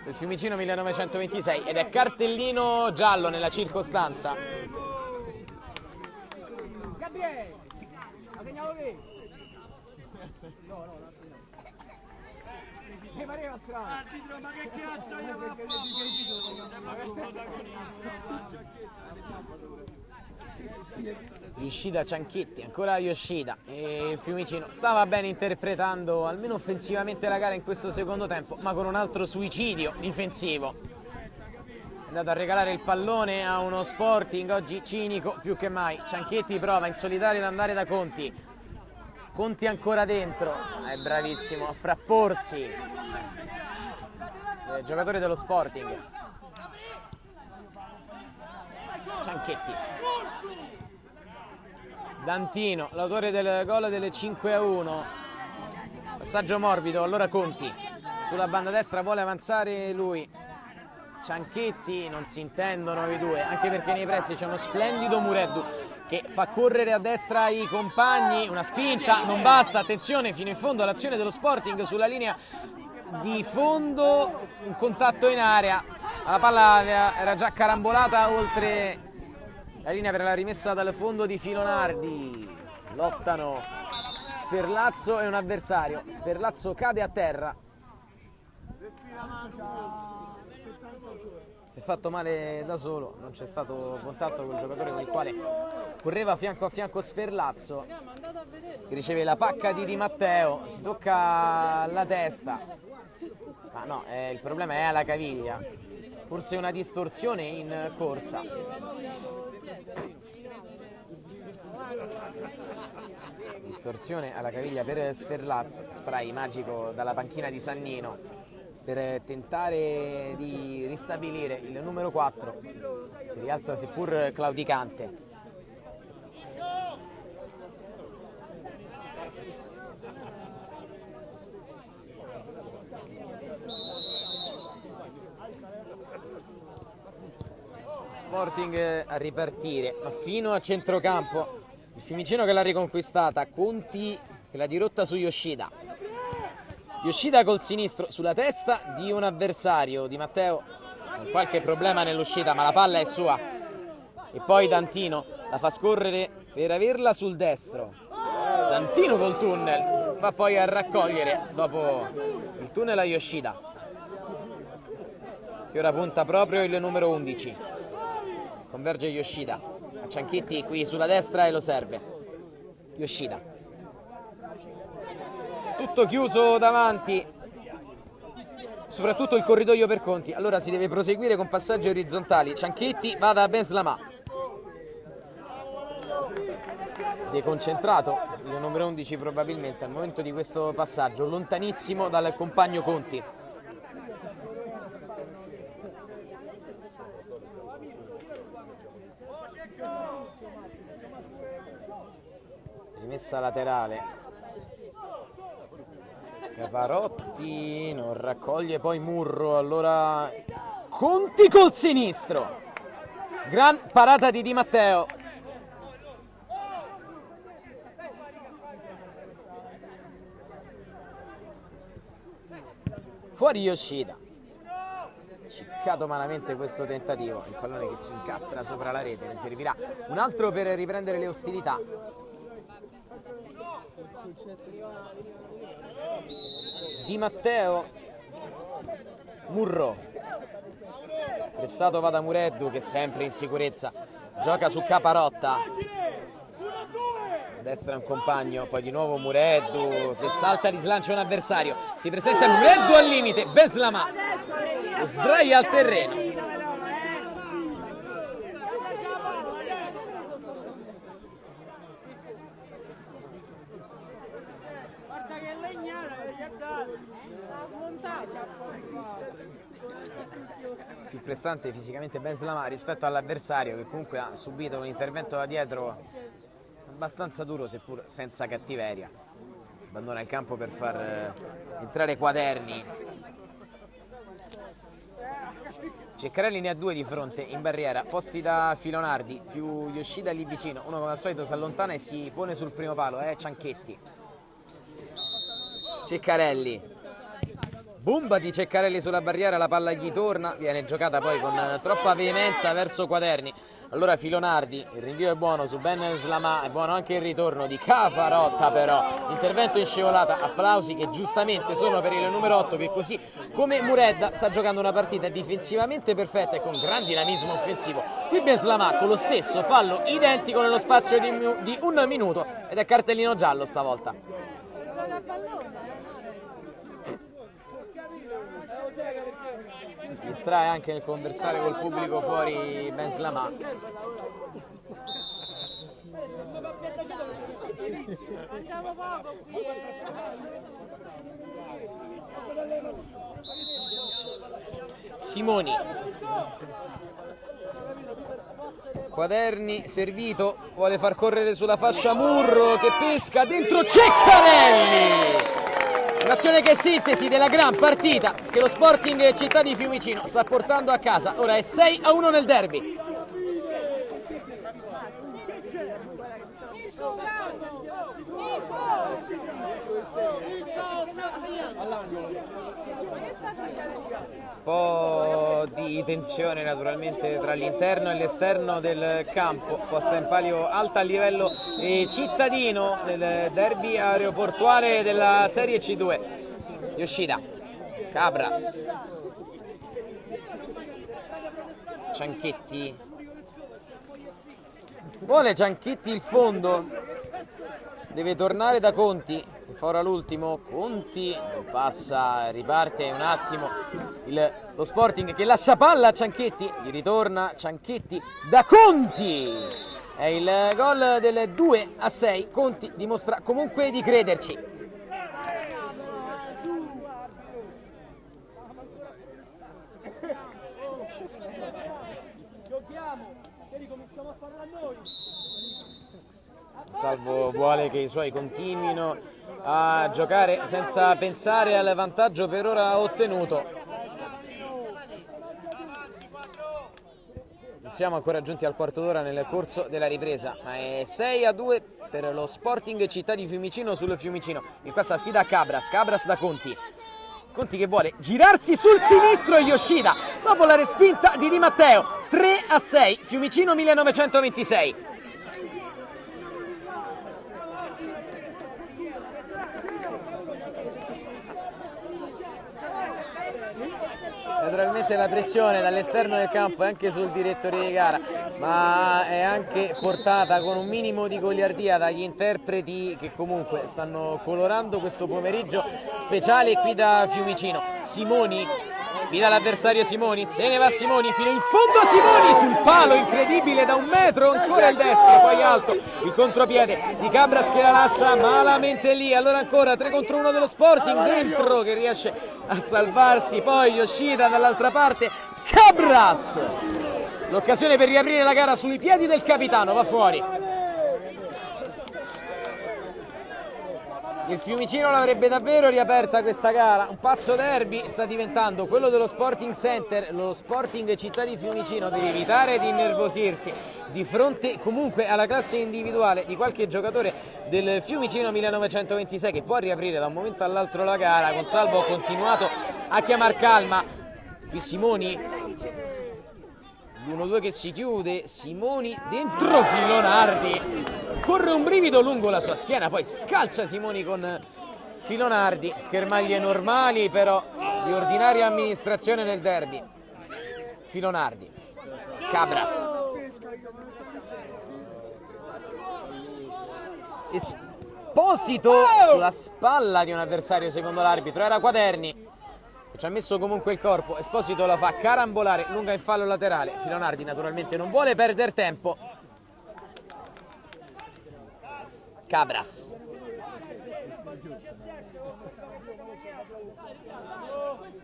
del Fiumicino 1926 ed è cartellino giallo nella circostanza. Gabriele, ha segnato te? No, che pareva strano. Arbitro, ma che cazzo io per Yoshida Cianchetti, ancora Yoshida, e il Fiumicino stava bene interpretando almeno offensivamente la gara in questo secondo tempo, ma con un altro suicidio difensivo. È andato a regalare il pallone a uno Sporting oggi cinico più che mai. Cianchetti prova in solitario ad andare da Conti, Conti ancora dentro, è bravissimo a frapporsi il giocatore dello Sporting. Cianchetti, Dantino, l'autore del gol delle 5-1, passaggio morbido, allora Conti sulla banda destra vuole avanzare lui, Cianchetti, non si intendono i due, anche perché nei pressi c'è uno splendido Mureddu che fa correre a destra i compagni, una spinta, non basta, attenzione fino in fondo all'azione dello Sporting sulla linea di fondo, un contatto in area, la palla era già carambolata oltre la linea per la rimessa dal fondo di Filonardi. Lottano Sferlazzo e un avversario. Sferlazzo cade a terra. Si è fatto male da solo, non c'è stato contatto col giocatore con il quale correva fianco a fianco Sferlazzo, che riceve la pacca di Di Matteo, si tocca la testa. Ma no, il problema è alla caviglia. Forse una distorsione in corsa. Distorsione alla caviglia per Sferlazzo, spray magico dalla panchina di Sannino per tentare di ristabilire il numero 4. Si rialza seppur claudicante. Sporting a ripartire, ma fino a centrocampo il Fiumicino che l'ha riconquistata, Conti che l'ha dirotta su Yoshida. Yoshida col sinistro sulla testa di un avversario, Di Matteo con qualche problema nell'uscita, ma la palla è sua. E poi Dantino la fa scorrere per averla sul destro. Dantino col tunnel va poi a raccogliere dopo il tunnel a Yoshida, che ora punta proprio il numero 11. Converge Yoshida a Cianchetti qui sulla destra e lo serve. Yoshida, tutto chiuso davanti, soprattutto il corridoio per Conti. Allora si deve proseguire con passaggi orizzontali. Cianchetti va da Benslama, deconcentrato il numero 11 probabilmente al momento di questo passaggio, lontanissimo dal compagno Conti. Rimessa laterale, Caparotti non raccoglie, poi Murro, allora Conti col sinistro, gran parata di Di Matteo. Fuori Yoshida, ciccato malamente questo tentativo, il pallone che si incastra sopra la rete, ne servirà un altro per riprendere le ostilità. Di Matteo, Murro, pressato va da Mureddu che è sempre in sicurezza, gioca su Caparotta, a destra un compagno, poi di nuovo Mureddu che salta, rislancia un avversario, si presenta Mureddu al limite, Benslama lo sdraia al terreno. prestante fisicamente Ben Slama rispetto all'avversario, che comunque ha subito un intervento da dietro abbastanza duro, seppur senza cattiveria. Abbandona il campo per far entrare Quaderni. Ceccarelli ne ha due di fronte in barriera, posti da Filonardi, più Yoshida lì vicino. Uno come al solito si allontana e si pone sul primo palo, Cianchetti. Ceccarelli. Bomba di Ceccarelli sulla barriera, la palla gli torna, viene giocata poi con troppa veemenza verso Quaderni. Allora Filonardi, il rinvio è buono su Ben Slama, è buono anche il ritorno di Cavarotta, però intervento in scivolata, applausi che giustamente sono per il numero 8, che così come Muredda sta giocando una partita difensivamente perfetta e con gran dinamismo offensivo. Qui Ben Slama con lo stesso fallo identico nello spazio di un minuto ed è cartellino giallo stavolta. Distrae anche nel conversare col pubblico fuori Ben Slama. Andiamo poco qui. Simoni. Quaderni servito, vuole far correre sulla fascia Murro che pesca dentro Ceccarelli. Un'azione che è sintesi della gran partita che lo Sporting Città di Fiumicino sta portando a casa. Ora è 6-1 nel derby. Un po' di tensione naturalmente tra l'interno e l'esterno del campo, posta in palio alta a livello cittadino nel derby aeroportuale della Serie C2. Yoshida, Cabras, Cianchetti, vuole Cianchetti il fondo, deve tornare da Conti, fa ora l'ultimo, Conti passa, riparte un attimo lo Sporting che lascia palla a Cianchetti, gli ritorna Cianchetti da Conti, è il gol del 2-6, Conti dimostra comunque di crederci. Salvo vuole che i suoi continuino a giocare senza pensare al vantaggio per ora ottenuto. Siamo ancora giunti al quarto d'ora nel corso della ripresa, ma è 6-2 per lo Sporting Città di Fiumicino sul Fiumicino. Il qua si affida a Cabras, Cabras da Conti. Conti che vuole girarsi sul sinistro e Yoshida dopo la respinta di Di Matteo. 3-6, Fiumicino 1926. Naturalmente la pressione dall'esterno del campo è anche sul direttore di gara, ma è anche portata con un minimo di goliardia dagli interpreti che comunque stanno colorando questo pomeriggio speciale qui da Fiumicino. Simoni sfida l'avversario, Simoni, se ne va Simoni fino in fondo, Simoni sul palo incredibile da 1 metro, ancora il destro, poi alto il contropiede di Cabras che la lascia malamente lì. Allora ancora 3 contro 1 dello Sporting, dentro che riesce a salvarsi, poi Yoshida dall'altra parte, Cabras, l'occasione per riaprire la gara sui piedi del capitano, va fuori. Il Fiumicino l'avrebbe davvero riaperta questa gara, un pazzo derby sta diventando quello dello Sporting Center. Lo Sporting Città di Fiumicino deve evitare di innervosirsi di fronte comunque alla classe individuale di qualche giocatore del Fiumicino 1926 che può riaprire da un momento all'altro la gara. Consalvo ha continuato a chiamar calma, qui Simoni, l'1-2 che si chiude, Simoni dentro Filonardi, corre un brivido lungo la sua schiena, poi scalcia Simoni con Filonardi, schermaglie normali però di ordinaria amministrazione nel derby. Filonardi, Cabras, Esposito sulla spalla di un avversario secondo l'arbitro, era Quaderni, ci ha messo comunque il corpo. Esposito la fa carambolare lunga in fallo laterale. Filonardi naturalmente non vuole perdere tempo. Cabras,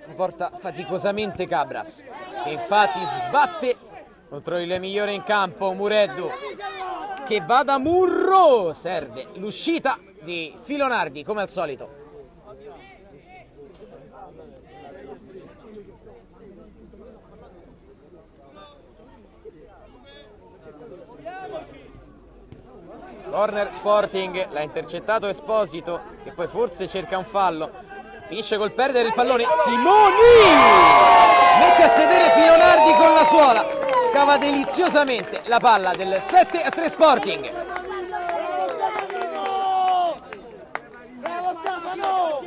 Lo porta faticosamente Cabras, che infatti sbatte contro il migliore in campo, Mureddu, che va da Murro. Serve l'uscita di Filonardi come al solito. Corner Sporting, l'ha intercettato Esposito, che poi forse cerca un fallo. Finisce col perdere il pallone. Simoni mette a sedere Filonardi con la suola. Scava deliziosamente la palla del 7-3 Sporting. Bravo Stefano!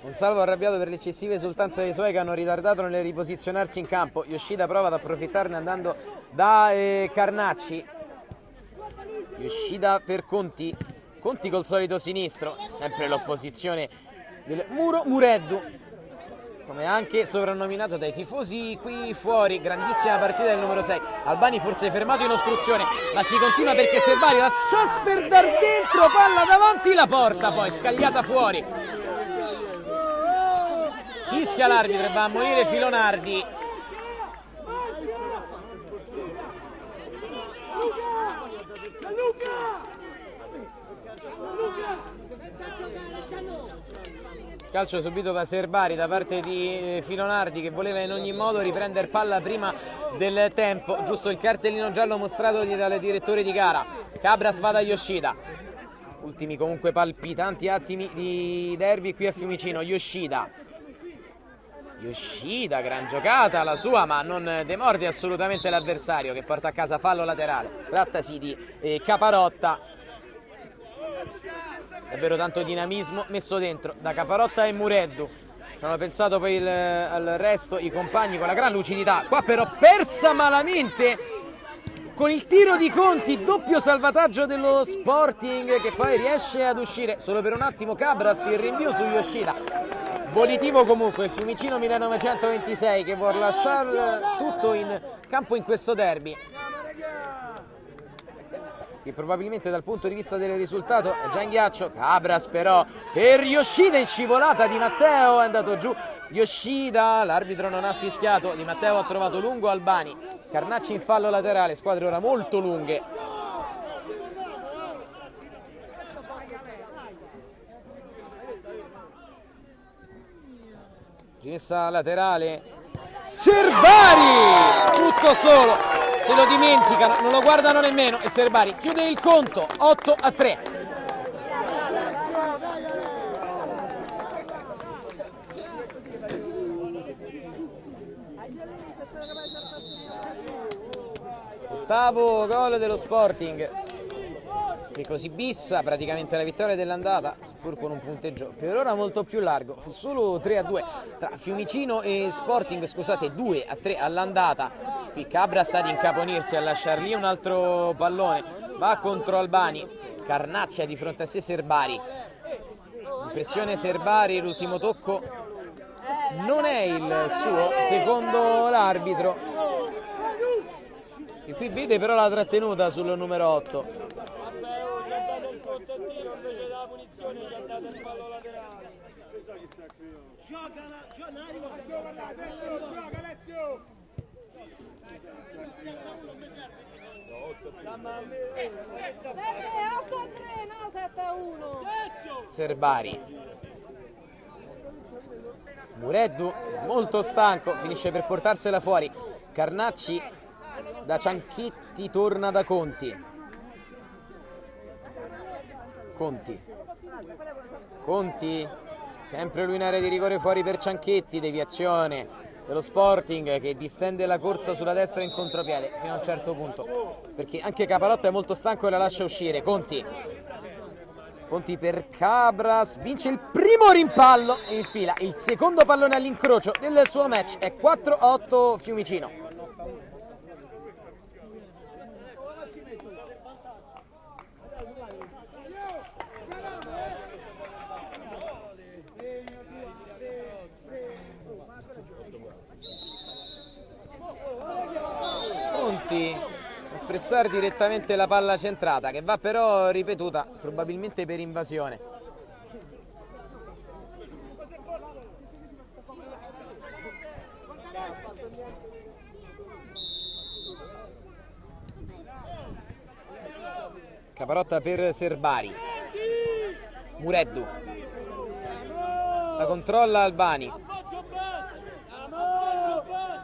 Gonzalo arrabbiato per l'eccessiva esultanza dei suoi che hanno ritardato nel riposizionarsi in campo. Yoshida prova ad approfittarne andando da Carnacci. Yoshida per Conti. Conti col solito sinistro. Sempre l'opposizione del muro. Mureddu, come anche soprannominato dai tifosi qui fuori. Grandissima partita del numero 6. Albani forse fermato in ostruzione, ma si continua perché Serbari la chance per dar dentro, palla davanti la porta, poi scagliata fuori. Fischia l'arbitro e va a morire Filonardi. Calcio subito da Serbari da parte di Filonardi, che voleva in ogni modo riprendere palla prima del tempo. Giusto il cartellino giallo mostratogli dal direttore di gara. Cabras va da Yoshida. Ultimi comunque palpitanti attimi di derby qui a Fiumicino. Yoshida, gran giocata la sua, ma non demorde assolutamente l'avversario, che porta a casa fallo laterale. Trattasi di Caparotta. Davvero tanto dinamismo messo dentro da Caparotta e Mureddu. Non hanno pensato poi al resto i compagni con la gran lucidità. Qua però persa malamente con il tiro di Conti, doppio salvataggio dello Sporting, che poi riesce ad uscire solo per un attimo. Cabras, il rinvio su Yoshida. Volitivo comunque Fiumicino 1926, che vuole lasciare tutto in campo in questo derby, che probabilmente dal punto di vista del risultato è già in ghiaccio. Cabras però per Yoshida, in scivolata Di Matteo, è andato giù Yoshida, l'arbitro non ha fischiato. Di Matteo ha trovato lungo Albani. Carnacci in fallo laterale, squadre ora molto lunghe. Rimessa laterale, Serbari, tutto solo, se lo dimenticano, non lo guardano nemmeno, e Serbari chiude il conto 8-3. Ottavo gol dello Sporting, che così bissa praticamente la vittoria dell'andata, pur con un punteggio per ora molto più largo. Fu solo 3-2 tra Fiumicino e Sporting, scusate, 2-3 all'andata. Qui Cabras ad incaponirsi, a lasciar lì un altro pallone, va contro Albani. Carnaccia di fronte a sé Serbari. Impressione Serbari, l'ultimo tocco non è il suo, secondo l'arbitro, che qui vede però la trattenuta sul numero 8. Serbari. Mureddu molto stanco, finisce per portarsela fuori. Carnacci da Cianchetti torna da Conti. Conti, sempre lui in area di rigore, fuori per Cianchetti, deviazione dello Sporting che distende la corsa sulla destra in contropiede fino a un certo punto, perché anche Caparotta è molto stanco e la lascia uscire. Conti per Cabras, vince il primo rimpallo e infila il secondo pallone all'incrocio del suo match. È 4-8 Fiumicino. Conti a pressare direttamente la palla centrata, che va però ripetuta probabilmente per invasione. Caparotta per Serbari. Mureddu la controlla Albani,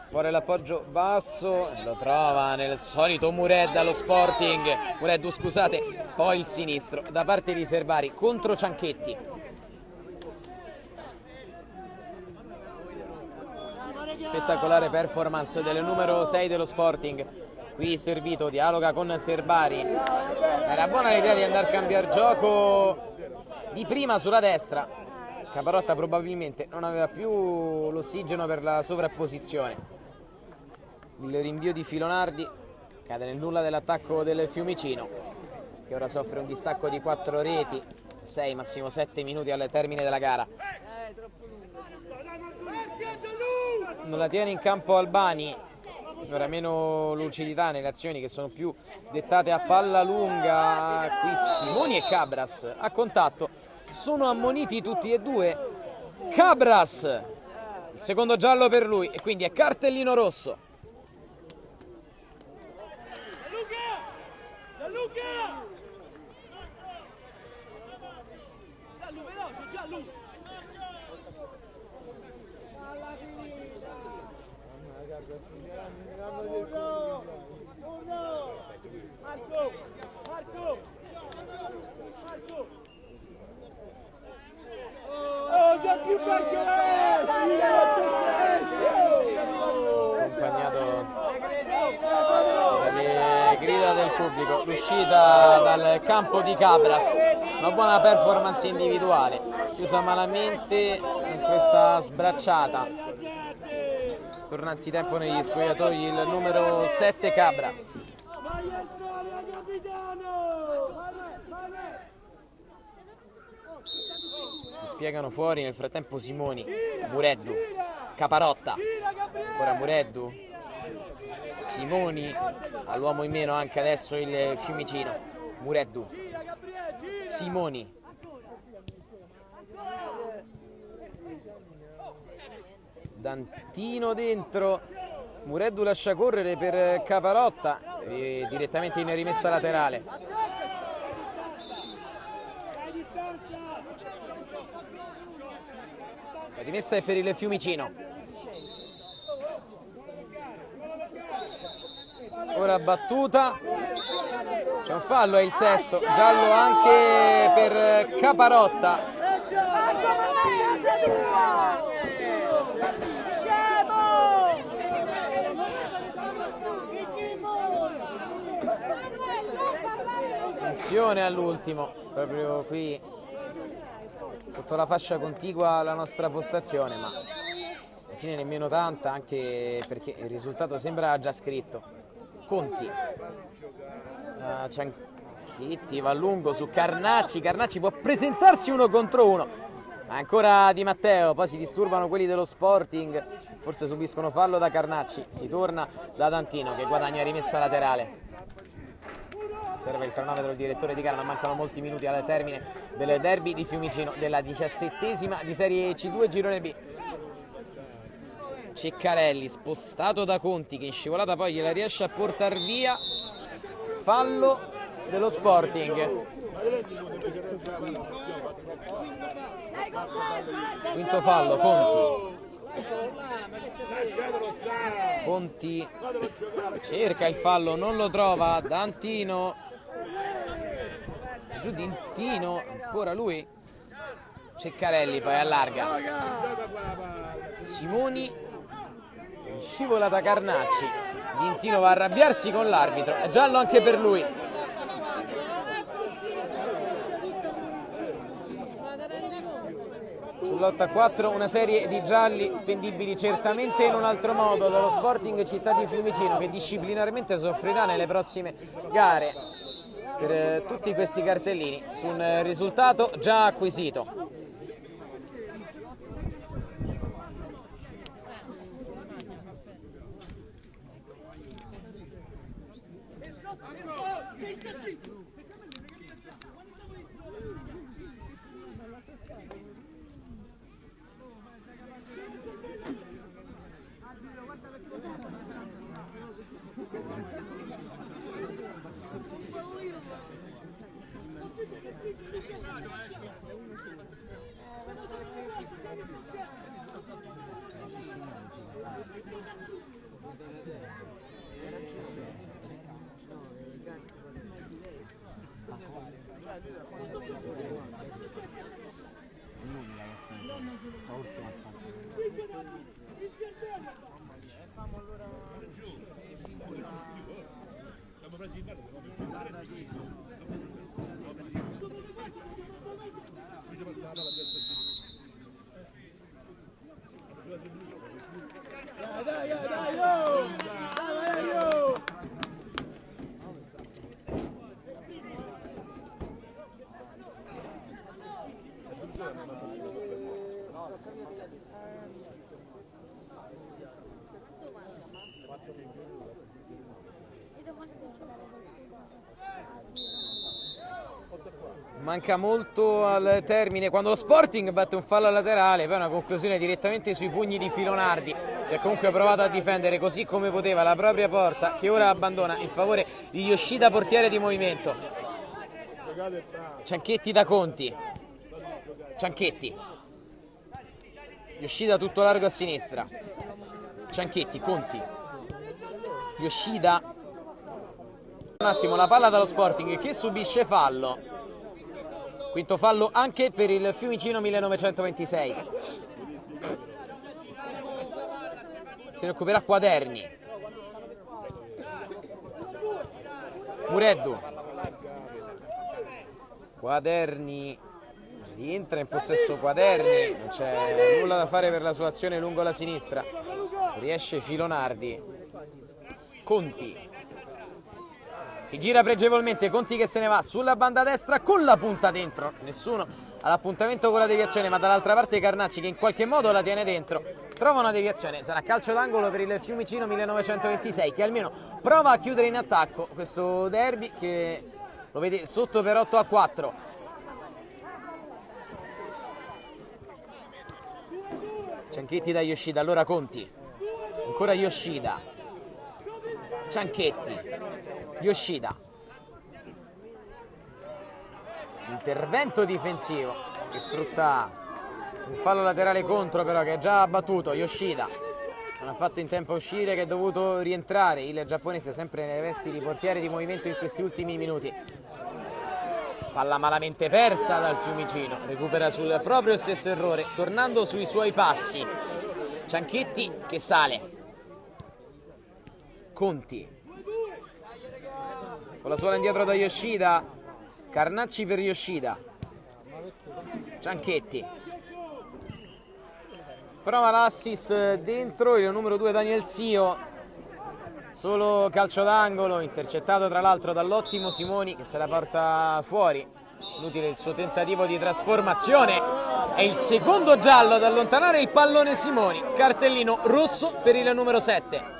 fuori l'appoggio basso, lo trova nel solito Mureddu allo Sporting. Mureddu, scusate, poi il sinistro da parte di Serbari contro Cianchetti. Spettacolare performance del numero 6 dello Sporting. Qui servito, dialoga con Serbari. Era buona l'idea di andare a cambiare gioco di prima sulla destra. Caparotta probabilmente non aveva più l'ossigeno per la sovrapposizione. Il rinvio di Filonardi cade nel nulla dell'attacco del Fiumicino, che ora soffre un distacco di 4 reti, 6 massimo 7 minuti al termine della gara. Non la tiene in campo Albani, ora meno lucidità nelle azioni che sono più dettate a palla lunga. Qui Simoni e Cabras a contatto, sono ammoniti tutti e due. Cabras, il secondo giallo per lui e quindi è cartellino rosso. Accompagnato dalle grida del pubblico, l'uscita dal campo di Cabras, una buona performance individuale, chiusa malamente in questa sbracciata. Torna anzitempo negli spogliatoi il numero 7 Cabras. Si spiegano fuori nel frattempo Simoni, Mureddu, Caparotta, ora Mureddu, Simoni, all'uomo in meno anche adesso il Fiumicino. Mureddu, Simoni, Dantino dentro, Mureddu lascia correre per Caparotta, direttamente in rimessa laterale. La rimessa è per il Fiumicino. Ora battuta, c'è un fallo, è il sesto, giallo anche per Caparotta. Attenzione all'ultimo, proprio qui sotto la fascia contigua alla nostra postazione, ma alla fine nemmeno tanta, anche perché il risultato sembra già scritto. Conti, Cianchetti va a lungo su Carnacci, Carnacci può presentarsi 1 contro 1, ma ancora Di Matteo, poi si disturbano quelli dello Sporting, forse subiscono fallo da Carnacci, si torna da Dantino che guadagna rimessa laterale. Serve il cronometro del direttore di gara, non mancano molti minuti al termine del derby di Fiumicino della 17ª di Serie C2 Girone B. Ceccarelli spostato da Conti che in scivolata poi gliela riesce a portar via. Fallo dello Sporting. Quinto fallo, Conti. Conti cerca il fallo, non lo trova. Dantino, giù Dantino, ancora lui. Ceccarelli poi allarga. Simoni, scivolata Carnacci. Dantino va a arrabbiarsi con l'arbitro, è giallo anche per lui. Sull'8-4 una serie di gialli spendibili certamente in un altro modo dallo Sporting Città di Fiumicino, che disciplinarmente soffrirà nelle prossime gare per tutti questi cartellini su un risultato già acquisito. Manca molto al termine, quando lo Sporting batte un fallo laterale, poi una conclusione direttamente sui pugni di Filonardi, che comunque ha provato a difendere così come poteva la propria porta, che ora abbandona in favore di Yoshida, portiere di movimento. Cianchetti da Conti. Cianchetti. Yoshida tutto largo a sinistra. Cianchetti, Conti. Yoshida. Un attimo, la palla dallo Sporting che subisce fallo. Quinto fallo anche per il Fiumicino 1926. Se ne occuperà Quaderni. Mureddu. Quaderni. Rientra in possesso Quaderni. Non c'è nulla da fare per la sua azione lungo la sinistra. Riesce Filonardi. Conti. Si gira pregevolmente, Conti che se ne va sulla banda destra con la punta dentro. Nessuno all'appuntamento con la deviazione, ma dall'altra parte Carnacci che in qualche modo la tiene dentro. Trova una deviazione, sarà calcio d'angolo per il Fiumicino 1926 che almeno prova a chiudere in attacco questo derby che lo vede sotto per 8-4. Cianchetti da Yoshida, allora Conti. Ancora Yoshida. Cianchetti. Yoshida, intervento difensivo che sfrutta un fallo laterale contro, però che è già abbattuto. Yoshida non ha fatto in tempo a uscire, che è dovuto rientrare il giapponese, sempre nelle vesti di portiere di movimento in questi ultimi minuti. Palla malamente persa dal Fiumicino, recupera sul proprio stesso errore tornando sui suoi passi. Cianchetti che sale. Conti con la suola indietro da Yoshida. Carnacci per Yoshida. Cianchetti prova l'assist dentro il numero 2 Daniel Sio. Solo calcio d'angolo, intercettato tra l'altro dall'ottimo Simoni che se la porta fuori. Inutile il suo tentativo di trasformazione. È il secondo giallo ad allontanare il pallone Simoni. Cartellino rosso per il numero 7.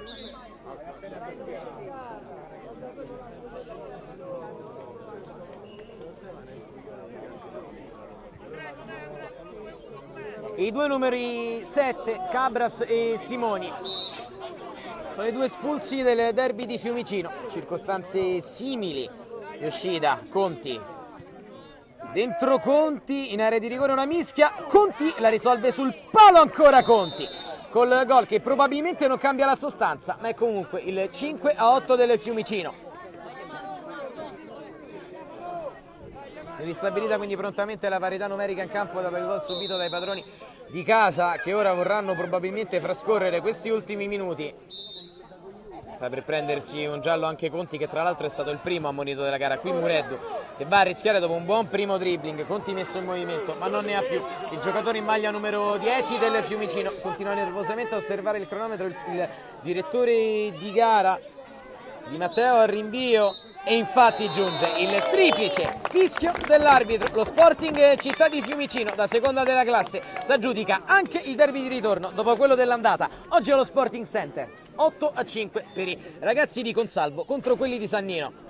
I due numeri 7, Cabras e Simoni, sono i due espulsi del derby di Fiumicino. Circostanze simili. Yoshida, Conti. Dentro Conti, in area di rigore una mischia. Conti la risolve sul palo, ancora Conti. Col gol che probabilmente non cambia la sostanza, ma è comunque il 5-8 del Fiumicino. Ristabilita quindi prontamente la parità numerica in campo dopo il gol subito dai padroni di casa, che ora vorranno probabilmente trascorrere questi ultimi minuti. Sta per prendersi un giallo anche Conti, che tra l'altro è stato il primo ammonito della gara. Qui Mureddu che va a rischiare dopo un buon primo dribbling. Conti messo in movimento ma non ne ha più. Il giocatore in maglia numero 10 del Fiumicino continua nervosamente a osservare il cronometro. Il direttore di gara Di Matteo al rinvio e infatti giunge il triplice fischio dell'arbitro. Lo Sporting Città di Fiumicino, da seconda della classe, si aggiudica anche il derby di ritorno dopo quello dell'andata. Oggi allo Sporting Center 8-5 per i ragazzi di Consalvo contro quelli di Sannino.